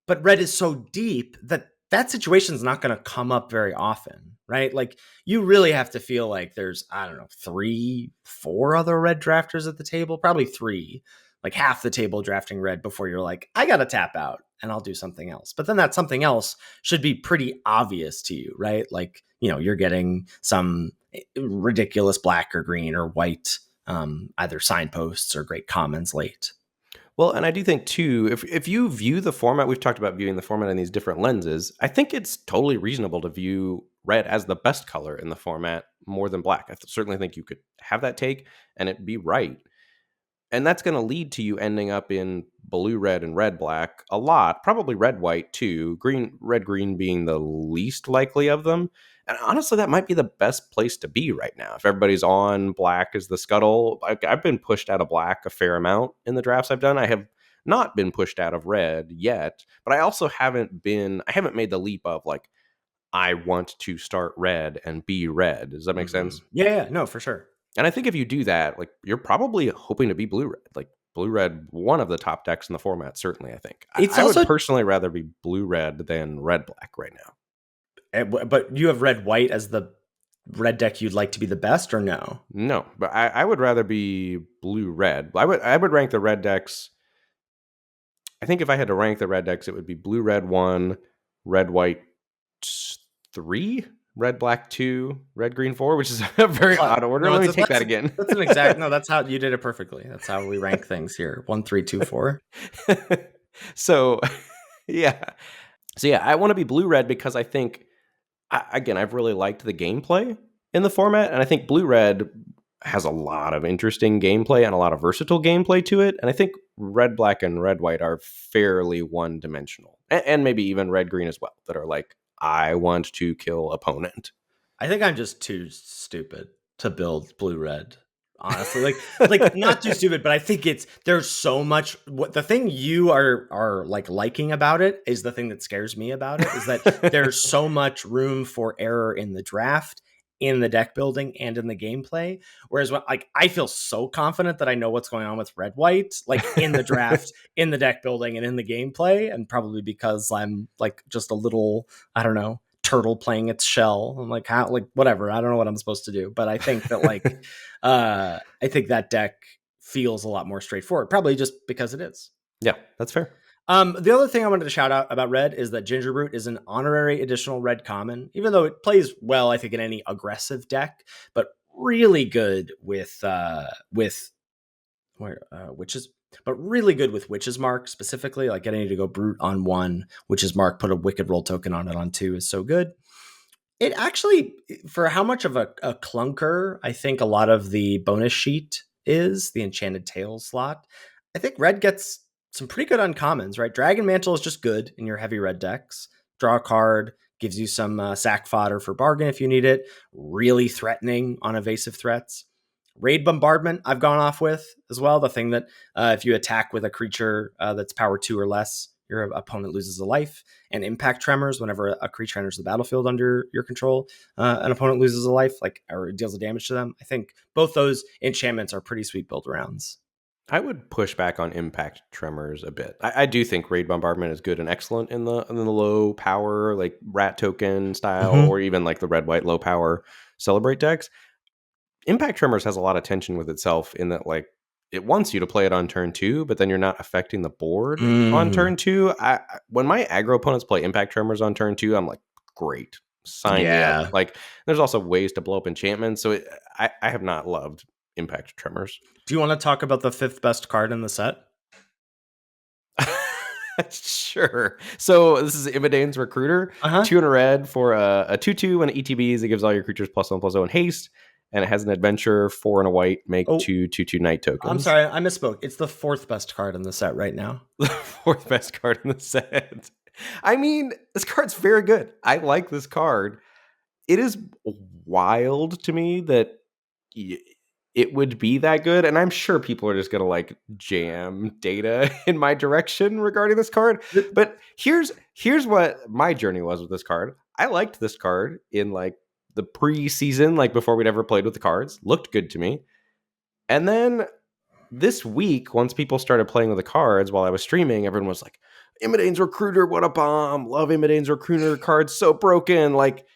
But red is so deep that that situation is not going to come up very often, right? Like you really have to feel like there's, I don't know, 3, 4 other red drafters at the table, probably 3, like half the table drafting red before you're like, I got to tap out and I'll do something else. But then that something else should be pretty obvious to you, right? Like, you're getting some ridiculous black or green or white, either signposts or great commons late. Well, and I do think too, if you view the format, we've talked about viewing the format in these different lenses. I think it's totally reasonable to view red as the best color in the format more than black. I certainly think you could have that take and it be right. And that's going to lead to you ending up in blue red and red black a lot, probably red white too, red green being the least likely of them. And honestly, that might be the best place to be right now. If everybody's on black as the scuttle, I've been pushed out of black a fair amount in the drafts I've done. I have not been pushed out of red yet, but I also haven't made the leap of like, I want to start red and be red. Does that make sense? Yeah, no, for sure. And I think if you do that, like you're probably hoping to be blue red. Like blue red, one of the top decks in the format, certainly, I think. It's I also would personally rather be blue red than red black right now. But you have red white as the red deck you'd like to be the best, or no? No, but I would rather be blue red. I would rank the red decks. I think if I had to rank the red decks, it would be blue red 1, red white 3, red black 2, red green 4, which is a very odd order. No, Let me take that again. That's an exact. No, that's how you did it perfectly. That's how we rank things here: 1, 3, 2, 4. So, yeah. So yeah, I want to be blue red because I think, again, I've really liked the gameplay in the format, and I think blue red has a lot of interesting gameplay and a lot of versatile gameplay to it. And I think red black and red white are fairly one dimensional, and maybe even red green as well, that are like, I want to kill opponent. I think I'm just too stupid to build blue red. Honestly, like not too stupid, but I think there's so much. What the thing you are like liking about it is the thing that scares me about it is that there's so much room for error in the draft, in the deck building, and in the gameplay. Whereas like I feel so confident that I know what's going on with red white, like in the draft, in the deck building, and in the gameplay, and probably because I'm like just a little, I don't know, turtle playing its shell. I'm like, how, like, whatever. I don't know what I'm supposed to do, but I think that like, I think that deck feels a lot more straightforward, probably just because it is. Yeah, that's fair. The other thing I wanted to shout out about red is that Gingerbrute is an honorary additional red common, even though it plays well, I think, in any aggressive deck, but really good with witches. But really good with Witch's Mark specifically, like getting you to go Brute on 1, Witch's Mark, put a Wicked Roll token on it on 2 is so good. It actually, for how much of a clunker I think a lot of the bonus sheet is, the Enchanted Tales slot, I think red gets some pretty good uncommons, right? Dragon Mantle is just good in your heavy red decks. Draw a card, gives you some sack fodder for bargain if you need it. Really threatening on evasive threats. Raid Bombardment, I've gone off with as well. The thing that if you attack with a creature that's power 2 or less, your opponent loses a life. And Impact Tremors, whenever a creature enters the battlefield under your control, an opponent loses a life, like, or deals a damage to them. I think both those enchantments are pretty sweet build rounds. I would push back on Impact Tremors a bit. I do think Raid Bombardment is good and excellent in the low power, like Rat Token style, or even like the red white low power Celebrate decks. Impact Tremors has a lot of tension with itself in that, like, it wants you to play it on turn 2, but then you're not affecting the board on turn 2. When my aggro opponents play Impact Tremors on turn 2, I'm like, great, sign me up. Yeah. Like, there's also ways to blow up enchantments. So I have not loved Impact Tremors. Do you want to talk about the 5th best card in the set? Sure. So this is Imidane's Recruiter. Uh-huh. 2 and a red for a 2/2 and ETBs. It gives all your creatures +1/+0 and haste. And it has an adventure. 4 and a white. Make 2/2 night tokens. I'm sorry, I misspoke. It's the 4th best card in the set right now. The 4th best card in the set. I mean, this card's very good. I like this card. It is wild to me that it would be that good, and I'm sure people are just gonna like jam data in my direction regarding this card. But here's what my journey was with this card. I liked this card in like the preseason, like before we'd ever played with the cards. Looked good to me. And then this week, once people started playing with the cards while I was streaming, everyone was like, Imidane's Recruiter, what a bomb. Love Imidane's Recruiter card, so broken. Like,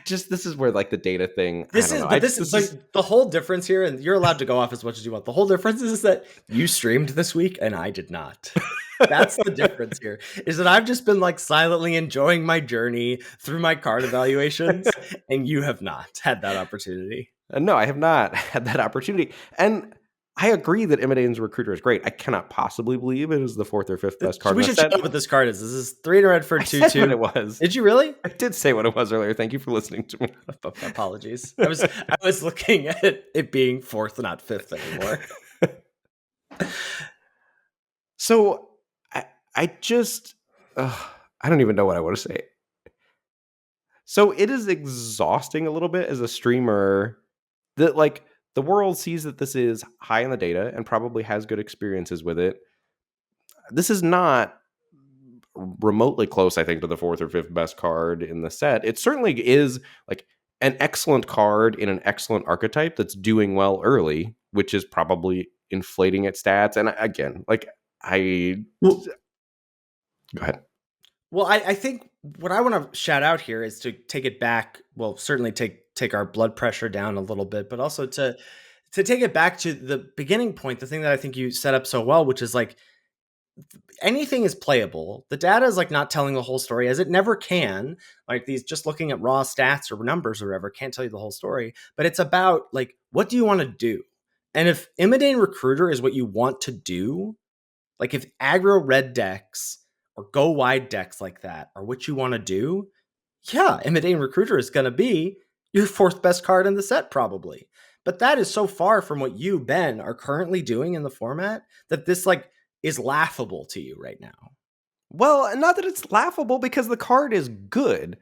this is where like the data thing. The whole difference here, and you're allowed to go off as much as you want. The whole difference is that you streamed this week and I did not. That's the difference here, is that I've just been like silently enjoying my journey through my card evaluations, and you have not had that opportunity. No, I have not had that opportunity. And I agree that Imidane's Recruiter is great. I cannot possibly believe it is the 4th or 5th best card. We should check out what this card is. This is 3 and a red for 2/2. I said what it was. Did you really? I did say what it was earlier. Thank you for listening to me. Apologies. I was looking at it being 4th, not 5th anymore. So I don't even know what I want to say. So it is exhausting a little bit as a streamer that like the world sees that this is high in the data and probably has good experiences with it. This is not remotely close, I think, to the 4th or 5th best card in the set. It certainly is like an excellent card in an excellent archetype that's doing well early, which is probably inflating its stats. And again, like go ahead. Well, I think what I want to shout out here is to take it back. Well, certainly take our blood pressure down a little bit, but also to take it back to the beginning point, the thing that I think you set up so well, which is like anything is playable. The data is like not telling the whole story, as it never can. Like these, just looking at raw stats or numbers or whatever, can't tell you the whole story. But it's about like, what do you want to do? And if Imidane Recruiter is what you want to do, like if aggro red decks or go wide decks like that are what you want to do, yeah, Imidane Recruiter is going to be your 4th best card in the set probably. But that is so far from what you, Ben, are currently doing in the format that this like is laughable to you right now. Well, not that it's laughable, because the card is good.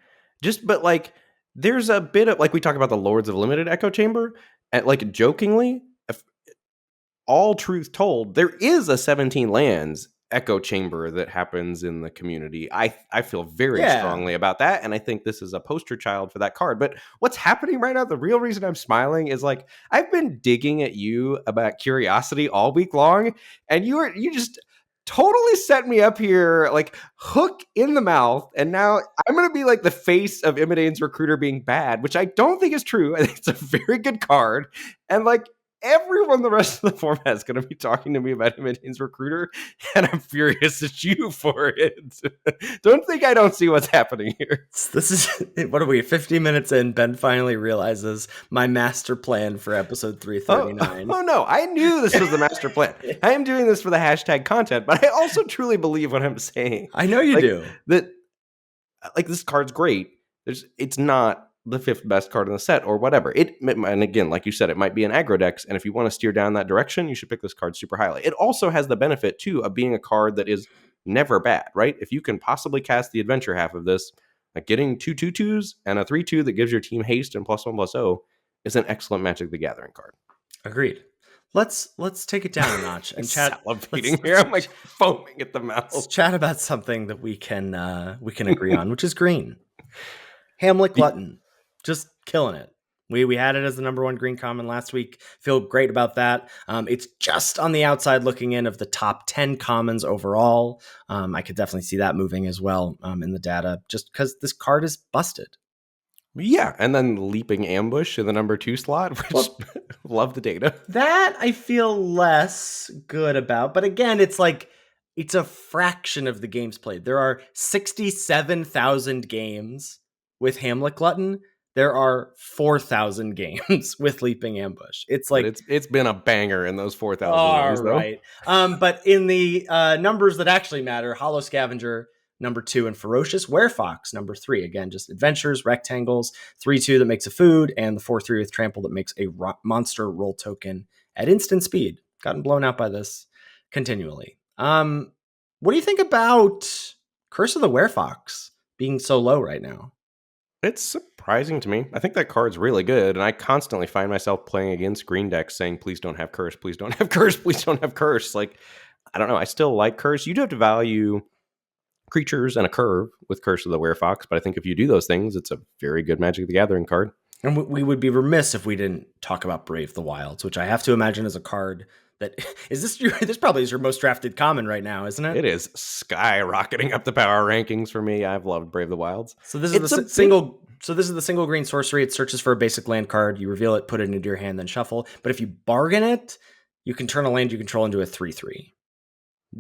But like there's a bit of like, we talk about the Lords of Limited Echo Chamber, and like jokingly, if all truth told, there is a 17 lands Echo Chamber that happens in the community. I feel very strongly about that, and I think this is a poster child for that card. But what's happening right now, the real reason I'm smiling is like I've been digging at you about Curiosity all week long, and you just totally set me up here, like hook in the mouth, and now I'm gonna be like the face of Imidane's Recruiter being bad, which I don't think is true. I think it's a very good card, and like everyone the rest of the format is going to be talking to me about Imidane's Recruiter, and I'm furious at you for it. Don't think I don't see what's happening here. This is, what are we, 50 minutes in, Ben finally realizes my master plan for episode 339. Oh no, I knew this was the master plan. I am doing this for the hashtag content, but I also truly believe what I'm saying. I know you do. That, like, this card's great. It's not the 5th best card in the set or whatever. And again, like you said, it might be an aggro dex, and if you want to steer down that direction, you should pick this card super highly. It also has the benefit too of being a card that is never bad, right? If you can possibly cast the adventure half of this, like getting 2 2/2s and a 3/2 that gives your team haste and +1/+0 is an excellent Magic the Gathering card. Agreed. Let's take it down a notch and chat. Salivating here, I'm like foaming at the mouth. Let's chat about something that we can agree on, which is green. Hamlet Glutton. Just killing it. We had it as the #1 green common last week. Feel great about that. It's just on the outside looking in of the top 10 commons overall. I could definitely see that moving as well in the data, just because this card is busted. Yeah, and then Leaping Ambush in the #2 slot, which love the data. That I feel less good about, but again, it's like it's a fraction of the games played. There are 67,000 games with Hamlet Glutton, there are 4,000 games with Leaping Ambush. It's But like, it's been a banger in those 4,000 all games, though. right. But in the numbers that actually matter, Hollow Scavenger, number 2, and Ferocious Werefox, number 3. Again, just adventures, rectangles, 3-2 that makes a food, and the 4-3 with Trample that makes a monster roll token at instant speed. Gotten blown out by this continually. What do you think about Curse of the Werefox being so low right now? It's surprising to me. I think that card's really good, and I constantly find myself playing against green decks saying, please don't have curse, please don't have curse, please don't have curse. Like, I don't know. I still like curse. You do have to value creatures and a curve with Curse of the Werefox, but I think if you do those things, it's a very good Magic the Gathering card. And we would be remiss if we didn't talk about Brave the Wilds, which I have to imagine is a card that is this probably is your most drafted common right now, isn't it? It is skyrocketing up the power rankings for me. I've loved Brave the Wilds. So this is the single. So this is the single green sorcery. It searches for a basic land card. You reveal it, put it into your hand, then shuffle. But if you bargain it, you can turn a land you control into a 3/3.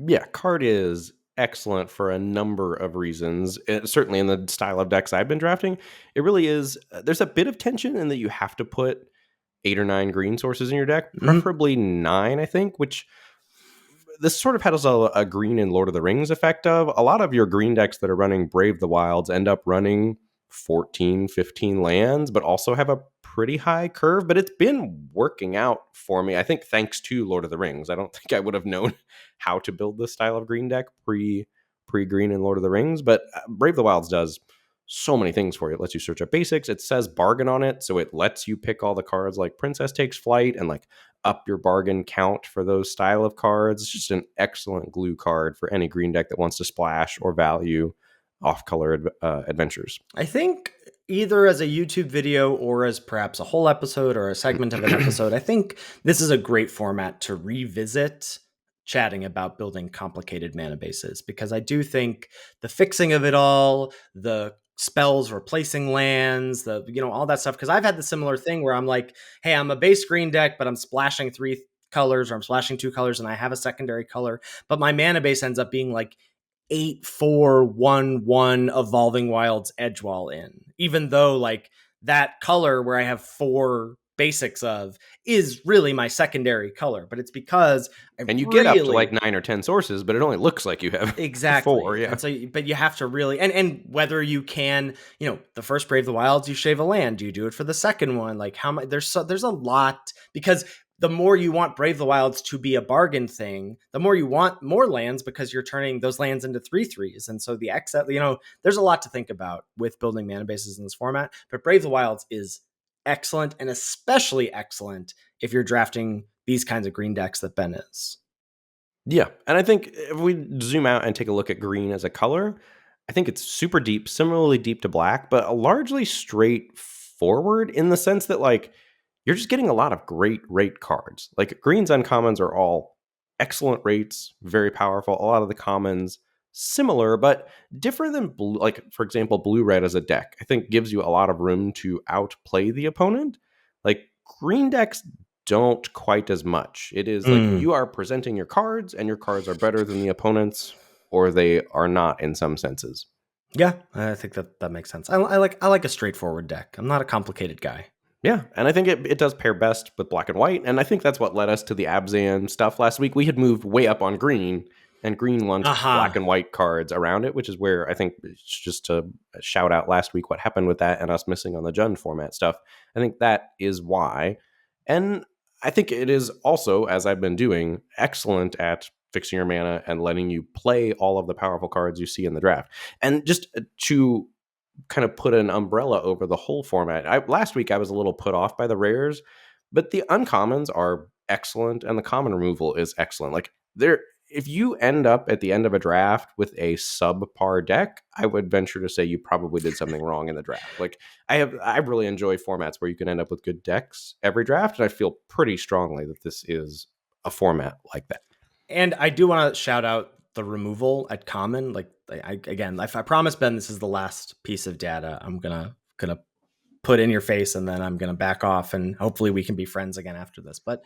Yeah, card is excellent for a number of reasons. Certainly in the style of decks I've been drafting, it really is. There's a bit of tension in that you have to put 8 or 9 green sources in your deck, preferably 9, I think, which this sort of has a green in Lord of the Rings effect of. A lot of your green decks that are running Brave the Wilds end up running 14, 15 lands, but also have a pretty high curve. But it's been working out for me, I think, thanks to Lord of the Rings. I don't think I would have known how to build this style of green deck pre-green in Lord of the Rings, but Brave the Wilds does so many things for you. It lets you search up basics. It says bargain on it, so it lets you pick all the cards like Princess Takes Flight and like up your bargain count for those style of cards. It's just an excellent glue card for any green deck that wants to splash or value off-color adventures. I think either as a YouTube video or as perhaps a whole episode or a segment of an episode, I think this is a great format to revisit chatting about building complicated mana bases, because I do think the fixing of it all, the spells replacing lands, all that stuff, because I've had the similar thing where I'm like, hey, I'm a base green deck, but I'm splashing 3 colors or I'm splashing 2 colors and I have a secondary color, but my mana base ends up being like 8/4/1/1 Evolving Wilds Edgewall in, even though like that color where I have 4 basics of is really my secondary color, but it's because and you get up to like 9 or 10 sources, but it only looks like you have exactly 4. Yeah. And so, but you have to really, and whether you can, the first Brave the Wilds, you shave a land, you do it for the second one, like how much there's a lot, because the more you want Brave the Wilds to be a bargain thing, the more you want more lands because you're turning those lands into 3/3s. And so the excess, there's a lot to think about with building mana bases in this format. But Brave the Wilds is excellent, and especially excellent if you're drafting these kinds of green decks that Ben is. Yeah, and I think if we zoom out and take a look at green as a color, I think it's super deep, similarly deep to black, but largely straightforward in the sense that like you're just getting a lot of great rate cards. Like greens uncommons are all excellent rates, very powerful. A lot of the commons similar, but different than blue. Like for example, blue red as a deck, I think gives you a lot of room to outplay the opponent. Like green decks don't quite as much. It is like you are presenting your cards, and your cards are better than the opponent's, or they are not in some senses. Yeah, I think that makes sense. I like a straightforward deck. I'm not a complicated guy. Yeah, and I think it does pair best with black and white, and I think that's what led us to the Abzan stuff last week. We had moved way up on green, and green launched black and white cards around it, which is where I think, just to shout out last week what happened with that and us missing on the Jund format stuff, I think that is why. And I think it is also, as I've been doing, excellent at fixing your mana and letting you play all of the powerful cards you see in the draft. And just to kind of put an umbrella over the whole format, last week I was a little put off by the rares, but the uncommons are excellent and the common removal is excellent. Like if you end up at the end of a draft with a subpar deck, I would venture to say you probably did something wrong in the draft. Like I really enjoy formats where you can end up with good decks every draft, and I feel pretty strongly that this is a format like that. And I do want to shout out the removal at common. Like if I promise Ben, this is the last piece of data I'm gonna put in your face, and then I'm gonna back off, and hopefully we can be friends again after this. But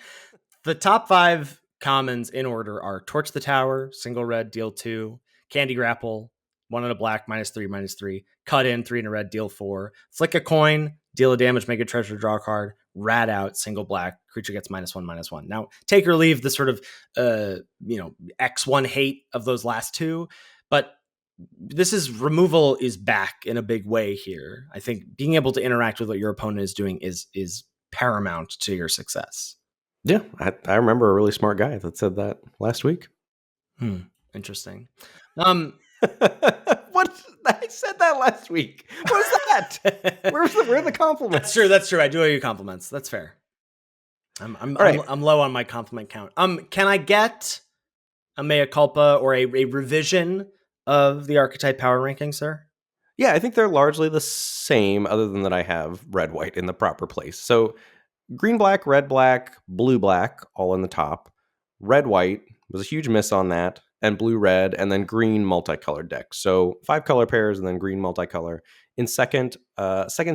the top 5 commons in order are Torch the Tower, single red, deal 2, Candy Grapple, 1 and a black, -3/-3. Cut in 3 and a red, deal 4. Flick a coin, deal a damage, make a treasure, draw a card. Rat out, single black, creature gets -1/-1. Now, take or leave the sort of X1 hate of those last two, but this is removal is back in a big way here. I think being able to interact with what your opponent is doing is paramount to your success. Yeah, I remember a really smart guy that said that last week. Interesting. What? I said that last week. What was that? Where are the compliments? That's true. I do owe you compliments. That's fair. I'm low on my compliment count. Can I get a mea culpa or a revision of the archetype power ranking, sir? Yeah, I think they're largely the same, other than that I have red white in the proper place. So green black, red black, blue black, all in the top. Red white was a huge miss on that, and blue red, and then green multicolored deck. So 5 color pairs and then green multicolor. In second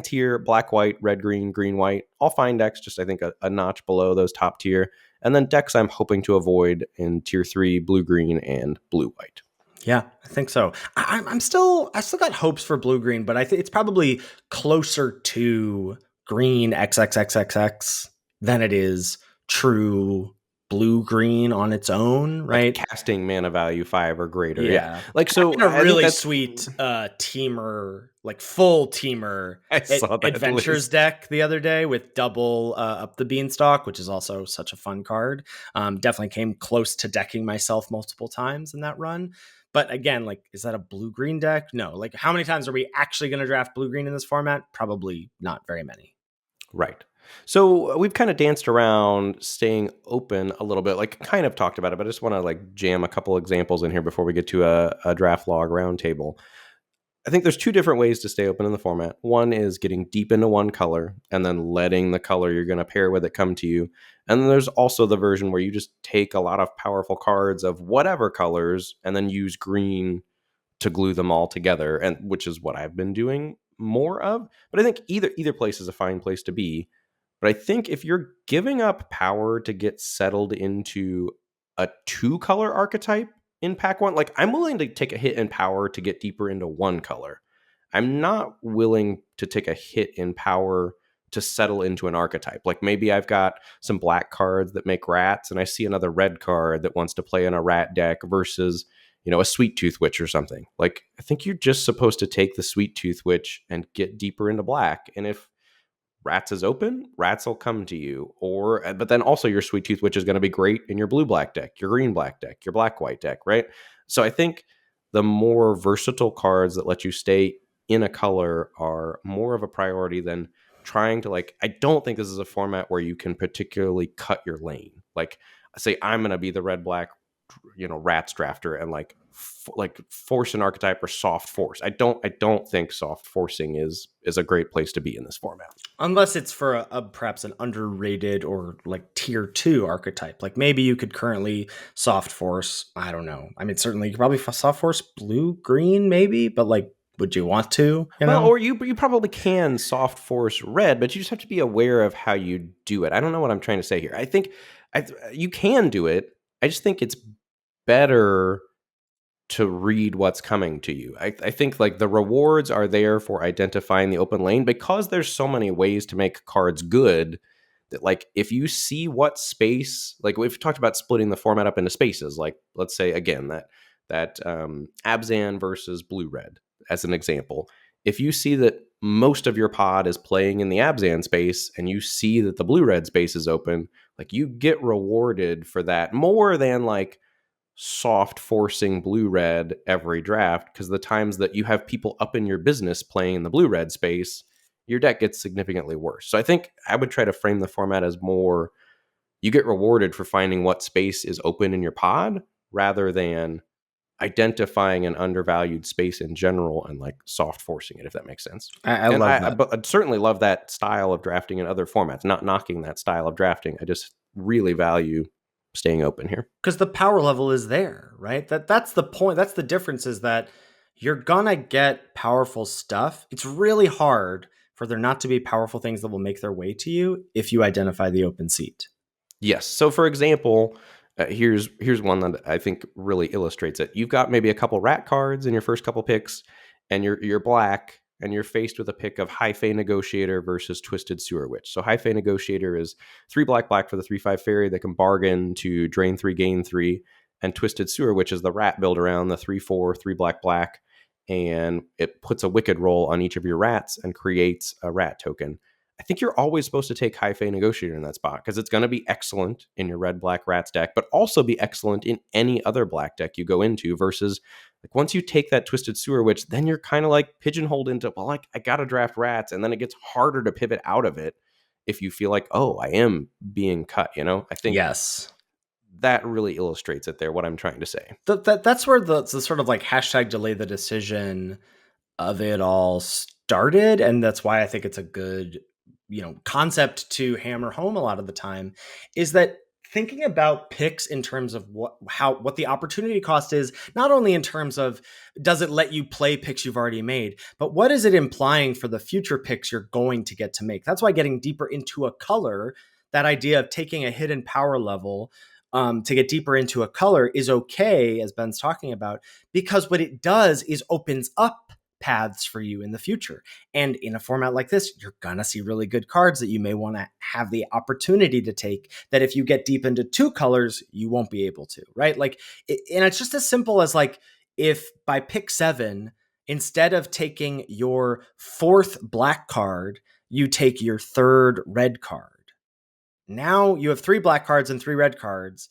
tier, black white, red green white, all fine decks, just I think a notch below those top tier. And then decks I'm hoping to avoid in tier 3, blue green and blue white. Yeah, I think so. I still got hopes for blue green, but I think it's probably closer to green XXXXX than it is true blue green on its own, right? Like casting mana value 5 or greater. Yeah. Like, so in a really sweet teamer, like full teamer adventures deck the other day with double up the beanstalk, which is also such a fun card. Definitely came close to decking myself multiple times in that run. But again, like, is that a blue-green deck? No. Like, how many times are we actually going to draft blue-green in this format? Probably not very many. Right. So we've kind of danced around staying open a little bit, like kind of talked about it, but I just want to like jam a couple examples in here before we get to a draft log roundtable. I think there's 2 different ways to stay open in the format. One is getting deep into one color and then letting the color you're going to pair with it come to you. And then there's also the version where you just take a lot of powerful cards of whatever colors and then use green to glue them all together, and which is what I've been doing more of. But I think either place is a fine place to be. But I think if you're giving up power to get settled into a 2-color archetype in pack 1, like, I'm willing to take a hit in power to get deeper into 1 color. I'm not willing to take a hit in power to settle into an archetype. Like, maybe I've got some black cards that make rats, and I see another red card that wants to play in a rat deck versus, a Sweet Tooth Witch or something. Like, I think you're just supposed to take the Sweet Tooth Witch and get deeper into black. And if rats is open, rats will come to you. But then also your Sweet Tooth Witch is going to be great in your blue-black deck, your green-black deck, your black-white deck, right? So I think the more versatile cards that let you stay in a color are more of a priority than trying to, like, I don't think this is a format where you can particularly cut your lane. Like, say I'm going to be the red-black, rats drafter and like force an archetype or soft force. I don't think soft forcing is a great place to be in this format, unless it's for perhaps an underrated or like tier 2 archetype. Like, maybe you could currently soft force, I don't know, I mean, certainly you could probably soft force blue green maybe, but like, would you want to? Or you probably can soft force red, but you just have to be aware of how you do it. I don't know what I'm trying to say here. I think you can do it. I just think it's better to read what's coming to you. I think like the rewards are there for identifying the open lane, because there's so many ways to make cards good that, like, if you see what space, like we've talked about splitting the format up into spaces, like let's say again that Abzan versus blue red as an example. If you see that most of your pod is playing in the Abzan space and you see that the blue red space is open, like, you get rewarded for that more than like soft forcing blue red every draft, because the times that you have people up in your business playing in the blue red space, your deck gets significantly worse. So I think I would try to frame the format as more you get rewarded for finding what space is open in your pod rather than identifying an undervalued space in general and like soft forcing it, if that makes sense. I love that. But I'd certainly love that style of drafting in other formats, not knocking that style of drafting. I just really value staying open here, because the power level is there, right? That's the point. That's the difference, is that you're gonna get powerful stuff. It's really hard for there not to be powerful things that will make their way to you if you identify the open seat. Yes. So for example, Here's one that I think really illustrates it. You've got maybe a couple rat cards in your first couple picks, and you're black, and you're faced with a pick of High Fae Negotiator versus Twisted Sewer Witch. So High Fae Negotiator is 3 black for the 3/5 fairy that can bargain to drain 3, gain 3, and Twisted Sewer Witch is the rat build around the 3/4, 3 black, and it puts a wicked roll on each of your rats and creates a rat token. I think you're always supposed to take High Fae Negotiator in that spot because it's going to be excellent in your red black rats deck, but also be excellent in any other black deck you go into. Versus, like, once you take that Twisted Sewer Witch, then you're kind of like pigeonholed into, well, like, I got to draft rats, and then it gets harder to pivot out of it if you feel like, oh, I am being cut. I think Yes. that really illustrates it there. What I'm trying to say. That's where the sort of like hashtag delay the decision of it all started, and that's why I think it's a good concept to hammer home a lot of the time, is that thinking about picks in terms of what the opportunity cost is, not only in terms of does it let you play picks you've already made, but what is it implying for the future picks you're going to get to make. That's why getting deeper into a color, that idea of taking a hidden power level to get deeper into a color is okay, as Ben's talking about, because what it does is opens up paths for you in the future. And in a format like this, you're going to see really good cards that you may want to have the opportunity to take that if you get deep into 2 colors, you won't be able to, right? Like, and it's just as simple as like, if by pick 7, instead of taking your 4th black card, you take your 3rd red card. Now you have 3 black cards and 3 red cards.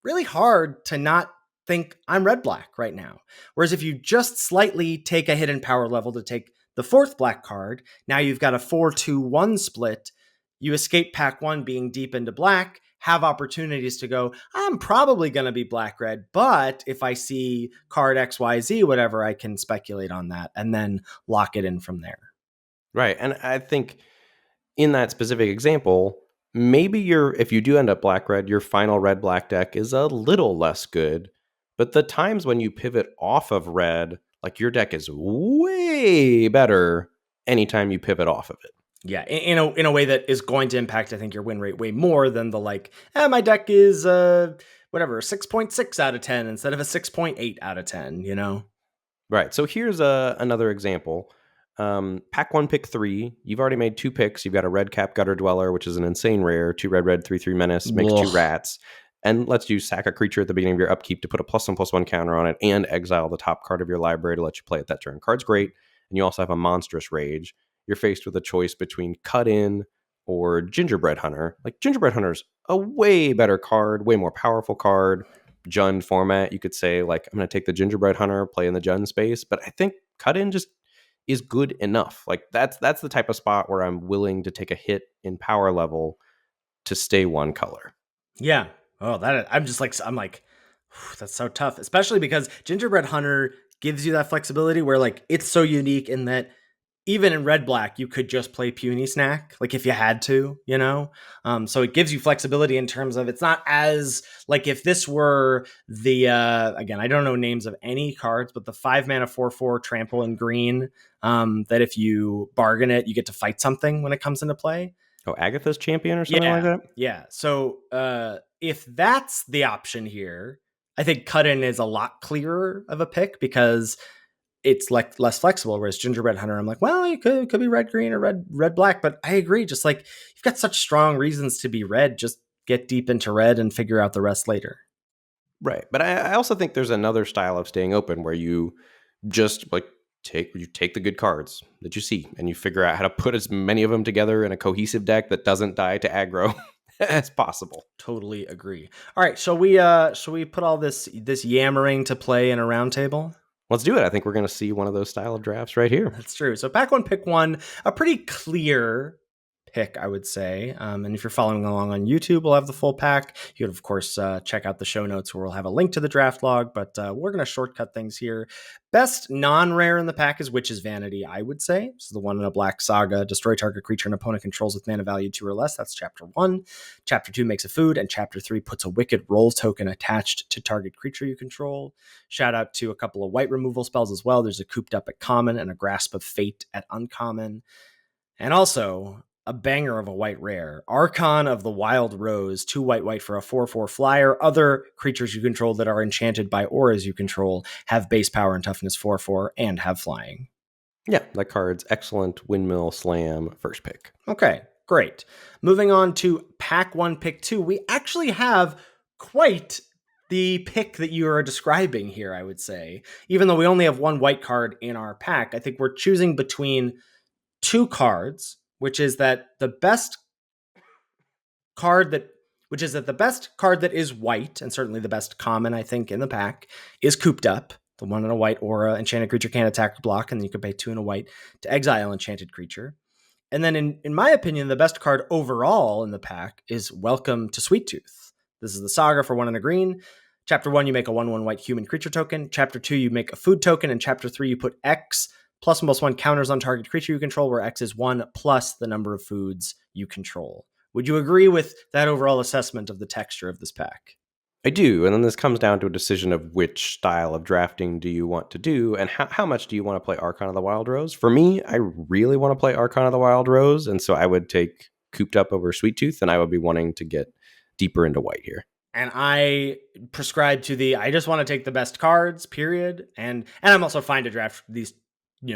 Really hard to not think I'm red black right now. Whereas if you just slightly take a hidden power level to take the 4th black card, now you've got a 4-2-1 split. You escape pack 1 being deep into black, have opportunities to go, I'm probably going to be black red, but if I see card XYZ, whatever, I can speculate on that and then lock it in from there. Right. And I think in that specific example, maybe if you do end up black red, your final red black deck is a little less good. But the times when you pivot off of red, like, your deck is way better anytime you pivot off of it. Yeah, in a way that is going to impact, I think, your win rate way more than the like, my deck is whatever, 6.6 out of 10 instead of a 6.8 out of 10, Right. So here's another example. Pack 1, pick 3. You've already made 2 picks. You've got a red cap Gutter Dweller, which is an insane rare. 2 red, 3/3 menace, makes 2 rats, and lets you sack a creature at the beginning of your upkeep to put a +1/+1 counter on it and exile the top card of your library to let you play it that turn. Card's great, and you also have a monstrous rage. You're faced with a choice between Cut In or Gingerbread Hunter. Like, Gingerbread Hunter's a way better card, way more powerful card. Jund format, you could say, like, I'm going to take the Gingerbread Hunter, play in the Jund space, but I think Cut In just is good enough. Like, that's the type of spot where I'm willing to take a hit in power level to stay one color. Yeah. Oh, I'm like, that's so tough, especially because Gingerbread Hunter gives you that flexibility where, like, it's so unique in that even in red black, you could just play Puny Snack, like, if you had to, so it gives you flexibility in terms of, it's not as like, if this were the again, I don't know names of any cards, but the 5 mana 4/4 trample in green, that if you bargain it, you get to fight something when it comes into play. Oh, Agatha's Champion or something like that? Yeah. So if that's the option here, I think Cut In is a lot clearer of a pick because it's like less flexible. Whereas Gingerbread Hunter, I'm like, well, it could be red green or red black. But I agree, just like, you've got such strong reasons to be red, just get deep into red and figure out the rest later. Right. But I also think there's another style of staying open where you just, like, take the good cards that you see and you figure out how to put as many of them together in a cohesive deck that doesn't die to aggro as possible. Totally agree. All right, shall we put all this yammering to play in a roundtable? Let's do it. I think we're going to see one of those style of drafts right here. That's true. So pack 1, pick 1, a pretty clear pick, I would say. And if you're following along on YouTube, we'll have the full pack. You could, of course, check out the show notes where we'll have a link to the draft log, but we're going to shortcut things here. Best non-rare in the pack is Witch's Vanity, I would say. This is the 1 in a black saga. Destroy target creature an opponent controls with mana value 2 or less. That's chapter 1. Chapter 2 makes a food, and chapter 3 puts a wicked roll token attached to target creature you control. Shout out to a couple of white removal spells as well. There's a Cooped Up at common and a Grasp of Fate at uncommon. And also, a banger of a white rare. Archon of the Wild Rose, 2 white for a 4/4 flyer. Other creatures you control that are enchanted by auras you control have base power and toughness 4/4 and have flying. Yeah, that card's excellent. Windmill Slam, first pick. Okay, great. Moving on to pack 1, pick 2. We actually have quite the pick that you are describing here, I would say. Even though we only have 1 white card in our pack, I think we're choosing between 2 cards, which is that the best card that is white, and certainly the best common, I think, in the pack, is Cooped Up. The 1 in a white aura, enchanted creature can't attack or block, and then you can pay 2 in a white to exile enchanted creature. And then, in my opinion, the best card overall in the pack is Welcome to Sweet Tooth. This is the Saga for 1 and a green. Chapter 1, you make a 1/1 white human creature token. Chapter 2, you make a food token. And Chapter 3, you put X +1/+1 counters on target creature you control, where X is 1 plus the number of foods you control. Would you agree with that overall assessment of the texture of this pack? I do, and then this comes down to a decision of which style of drafting do you want to do, and how much do you want to play Archon of the Wild Rose? For me, I really want to play Archon of the Wild Rose, and so I would take Cooped Up over Sweet Tooth, and I would be wanting to get deeper into white here. And I prescribe to I just want to take the best cards, period. And I'm also fine to draft these,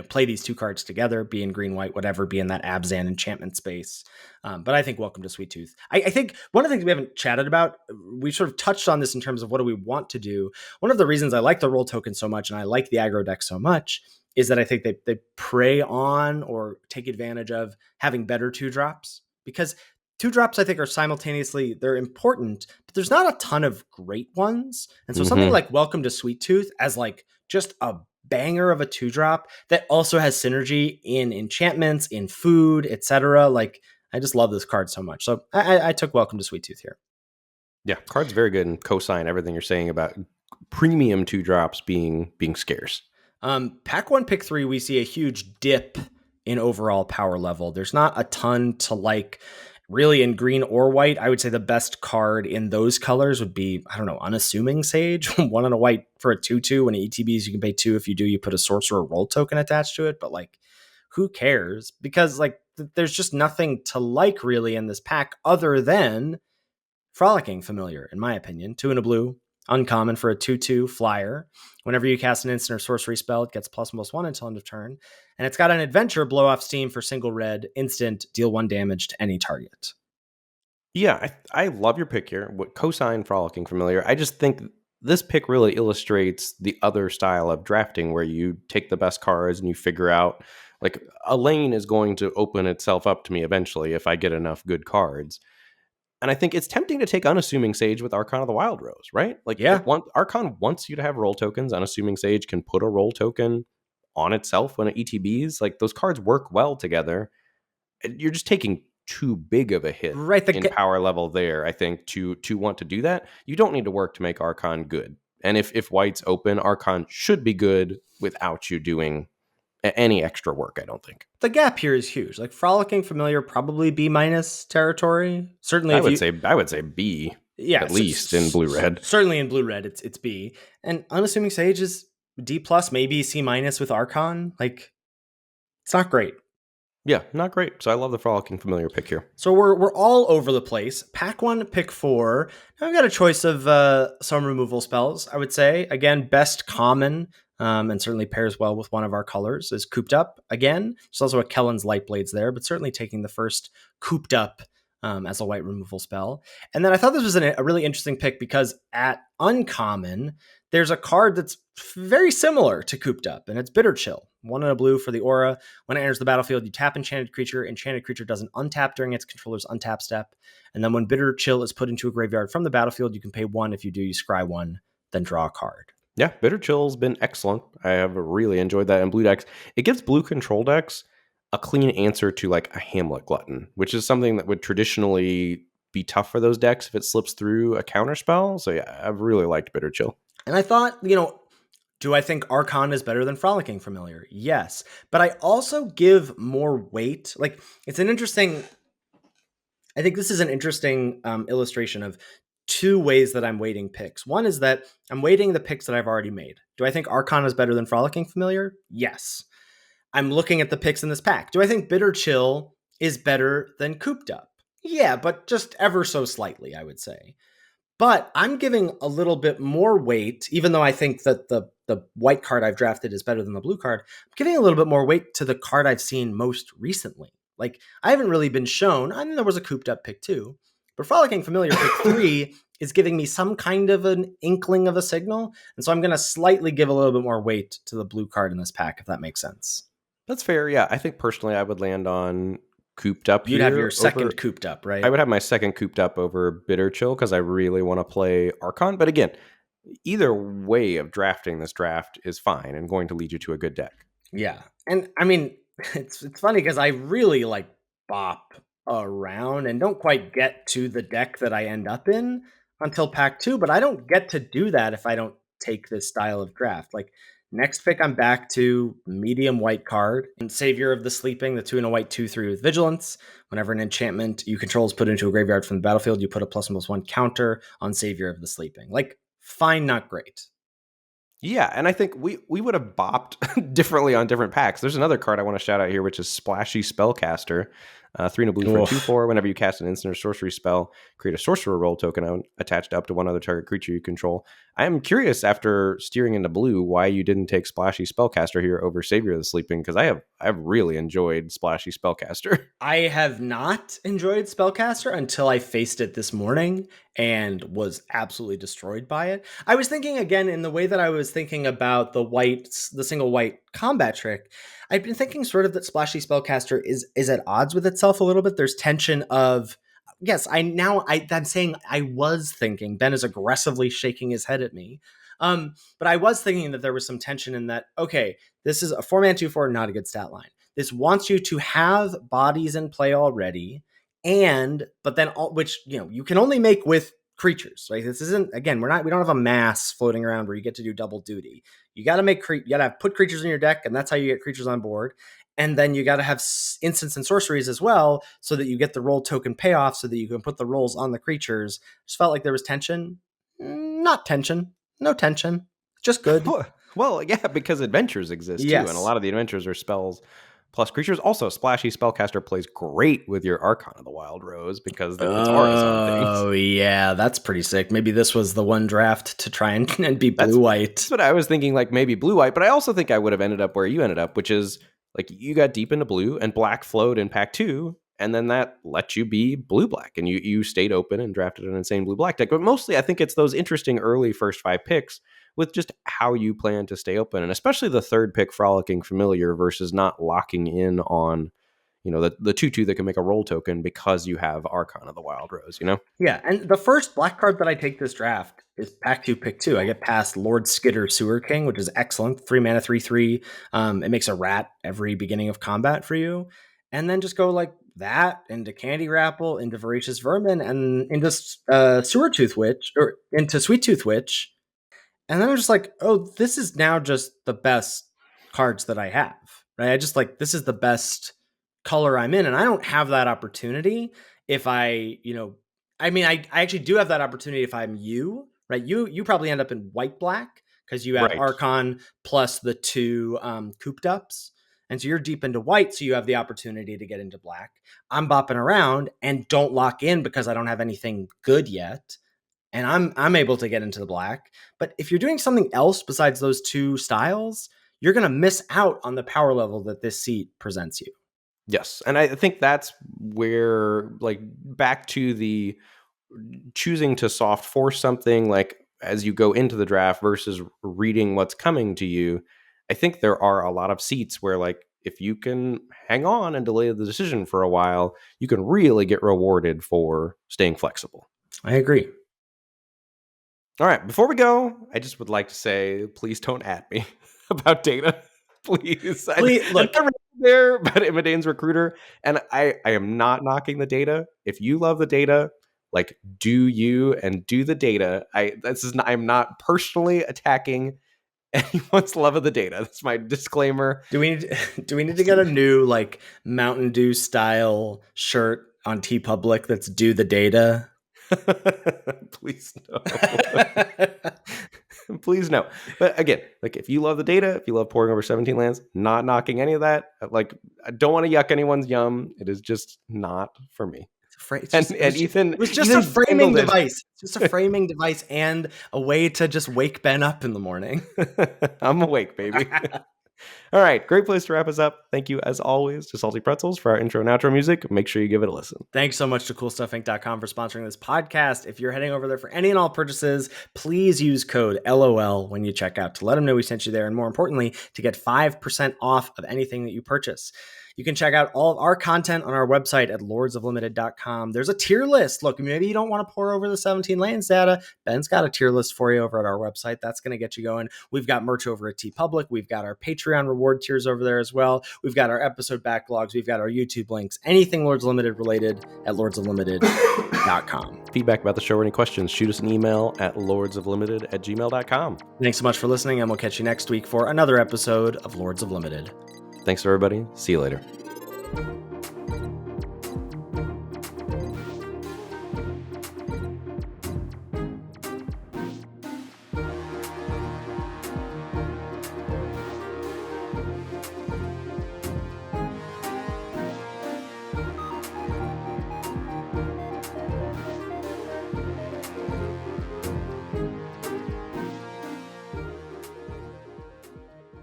play these 2 cards together, be in green, white, whatever, be in that Abzan enchantment space. But I think Welcome to Sweet Tooth. I think one of the things we haven't chatted about, we sort of touched on this in terms of what do we want to do. One of the reasons I like the roll token so much and I like the aggro deck so much is that I think they prey on or take advantage of having better 2-drops, because 2-drops, I think, are simultaneously, they're important, but there's not a ton of great ones. And so something like Welcome to Sweet Tooth as like just a banger of a 2-drop that also has synergy in enchantments, in food, etc. Like, I just love this card so much. So I took Welcome to Sweet Tooth here. Yeah, card's very good and co-sign everything you're saying about premium 2-drops being scarce. Pack 1, pick 3, we see a huge dip in overall power level. There's not a ton to like really in green or white. I would say the best card in those colors would be, I don't know, Unassuming Sage. 1 on a white for a 2/2. When it ETBs, you can pay 2. If you do, you put a sorcerer roll token attached to it. But like, who cares? Because like, there's just nothing to like really in this pack other than Frolicking Familiar, in my opinion. 2 in a blue, uncommon for a 2/2 flyer. Whenever you cast an instant or sorcery spell, it gets +1/+1 until end of turn. And it's got an adventure, Blow Off Steam for single red, instant, deal 1 damage to any target. Yeah, I love your pick here. What cosign Frolicking Familiar. I just think this pick really illustrates the other style of drafting where you take the best cards and you figure out, like, a lane is going to open itself up to me eventually if I get enough good cards. And I think it's tempting to take Unassuming Sage with Archon of the Wild Rose, right? Like, Yeah. Archon wants you to have roll tokens. Unassuming Sage can put a roll token on itself when it ETBs. Like, those cards work well together. You're just taking too big of a hit in power level there, I think, to want to do that. You don't need to work to make Archon good. And if white's open, Archon should be good without you doing any extra work, I don't think. The gap here is huge. Like, Frolicking Familiar, probably B- territory. Certainly, I would say B. Yeah, at least in blue red. Certainly in blue red, it's B. And Unassuming Sage is D+, maybe C- with Archon. Like, it's not great. Yeah, not great. So I love the Frolicking Familiar pick here. So we're all over the place. Pack 1, pick 4. Now I've got a choice of some removal spells, I would say. Again, best common, and certainly pairs well with one of our colors, is Cooped Up. Again, there's also a Kellen's Lightblades there, but certainly taking the first Cooped Up as a white removal spell. And then I thought this was a really interesting pick because at uncommon, there's a card that's very similar to Cooped Up, and it's Bitter Chill. 1 in a blue for the aura. When it enters the battlefield, you tap Enchanted Creature. Enchanted Creature doesn't untap during its controller's untap step. And then when Bitter Chill is put into a graveyard from the battlefield, you can pay 1. If you do, you scry 1, then draw a card. Yeah, Bitter Chill's been excellent. I have really enjoyed that in blue decks. It gives blue control decks a clean answer to like a Hamlet Glutton, which is something that would traditionally be tough for those decks if it slips through a counter spell. So yeah, I've really liked Bitter Chill. And I thought, do I think Archon is better than Frolicking Familiar? Yes. But I also give more weight. Like, it's an interesting, I think this is an interesting illustration of 2 ways that I'm weighting picks. One is that I'm weighting the picks that I've already made. Do I think Archon is better than Frolicking Familiar? Yes. I'm looking at the picks in this pack. Do I think Bitter Chill is better than cooped up. Yeah, but just ever so slightly, I would say. But I'm giving a little bit more weight, even though I think that the white card I've drafted is better than the blue card. I'm giving a little bit more weight to the card I've seen most recently. Like, I haven't really been shown. I mean, there was a cooped up pick 2, but Frolicking Familiar pick 3 is giving me some kind of an inkling of a signal. And so I'm going to slightly give a little bit more weight to the blue card in this pack, if that makes sense. That's fair. Yeah, I think personally I would land on cooped up. You'd here have your second over, cooped up, right? I would have my second cooped up over Bitter Chill because I really want to play Archon. But again, either way of drafting this draft is fine and going to lead you to a good deck. Yeah. And I mean, it's funny because I really like bop around and don't quite get to the deck that I end up in until pack 2, but I don't get to do that if I don't take this style of draft. Like, next pick, I'm back to medium white card and Savior of the Sleeping, the 2 and a white 2/3 with Vigilance. Whenever an enchantment you control is put into a graveyard from the battlefield, you put a +1/+1 counter on Savior of the Sleeping. Like, fine, not great. Yeah, and I think we would have bopped differently on different packs. There's another card I want to shout out here, which is Splashy Spellcaster. 3 and a blue for 2/4. Whenever you cast an instant or sorcery spell, create a sorcerer role token attached up to one other target creature you control. I am curious, after steering into blue, why you didn't take Splashy Spellcaster here over Savior of the Sleeping, because I've really enjoyed Splashy Spellcaster. I have not enjoyed Spellcaster until I faced it this morning and was absolutely destroyed by it. I was thinking again in the way that I was thinking about the single white combat trick. I've been thinking sort of that Splashy Spellcaster is at odds with itself a little bit. There's tension of, yes, I'm saying I was thinking. Ben is aggressively shaking his head at me. But I was thinking that there was some tension in that, okay, this is a 4-mana 2/4, not a good stat line. This wants you to have bodies in play already, but then which you can only make with creatures, right? This isn't, again, we don't have a mass floating around where you get to do double duty. You got to put creatures in your deck, and that's how you get creatures on board. And then you got to have instants and sorceries as well, so that you get the roll token payoff, so that you can put the rolls on the creatures. Just felt like there was tension. Not tension. No tension. Just good. Well, yeah, because adventures exist too, Yes. and a lot of the adventures are spells plus creatures. Also, Splashy Spellcaster plays great with your Archon of the Wild Rose because it puts auras on things. Oh, yeah, that's pretty sick. Maybe this was the one draft to try and be blue-white. That's what I was thinking, like maybe blue-white, but I also think I would have ended up where you ended up, which is like you got deep into blue and black flowed in pack 2, and then that let you be blue-black, and you stayed open and drafted an insane blue-black deck. But mostly I think it's those interesting early first 5 picks with just how you plan to stay open, and especially the third pick, Frolicking Familiar, versus not locking in on the 2/2 that can make a roll token because you have Archon of the Wild Rose, Yeah, and the first black card that I take this draft is pack 2, pick 2. I get past Lord Skitter Sewer King, which is excellent. 3 mana, 3/3. It makes a rat every beginning of combat for you. And then just go like that into Candy Grapple, into Voracious Vermin, and into Sewer Tooth Witch, or into Sweet Tooth Witch. And then I'm just like, oh, this is now just the best cards that I have, right? I just like, this is the best color I'm in. And I don't have that opportunity if I actually do have that opportunity if I'm you, right? You probably end up in white black because you have Right. Archon plus the 2 cooped ups. And so you're deep into white, so you have the opportunity to get into black. I'm bopping around and don't lock in because I don't have anything good yet. And I'm able to get into the black. But if you're doing something else besides those 2 styles, you're going to miss out on the power level that this seat presents you. Yes. And I think that's where, like, back to the choosing to soft force something, like, as you go into the draft versus reading what's coming to you. I think there are a lot of seats where, like, if you can hang on and delay the decision for a while, you can really get rewarded for staying flexible. I agree. All right. Before we go, I just would like to say, please don't at me about data. Please. Look, I'm never there, but Imidane's recruiter, and I am not knocking the data. If you love the data, like, do you and do the data. I'm not personally attacking anyone's love of the data. That's my disclaimer. do we need to get a new like Mountain Dew style shirt on TeePublic that's do the data? Please no. please no. But again, like if you love the data, if you love pouring over 17 lands, not knocking any of that. Like I don't want to yuck anyone's yum. It is just not for me. Ethan, it was just Ethan a framing handled it. device. Just a framing device and a way to just wake Ben up in the morning. I'm awake, baby. All right, great place to wrap us up. Thank you, as always, to Salty Pretzels for our intro and outro music. Make sure you give it a listen. Thanks so much to CoolStuffInc.com for sponsoring this podcast. If you're heading over there for any and all purchases, please use code LOL when you check out to let them know we sent you there, and more importantly, to get 5% off of anything that you purchase. You can check out all of our content on our website at lordsoflimited.com. There's a tier list. Look, maybe you don't want to pour over the 17 lands data. Ben's got a tier list for you over at our website. That's going to get you going. We've got merch over at TeePublic. We've got our Patreon reward tiers over there as well. We've got our episode backlogs. We've got our YouTube links. Anything Lords Limited related at lordsoflimited.com. Feedback about the show or any questions, shoot us an email at lordsoflimited@gmail.com. Thanks so much for listening, and we'll catch you next week for another episode of Lords of Limited. Thanks, everybody. See you later.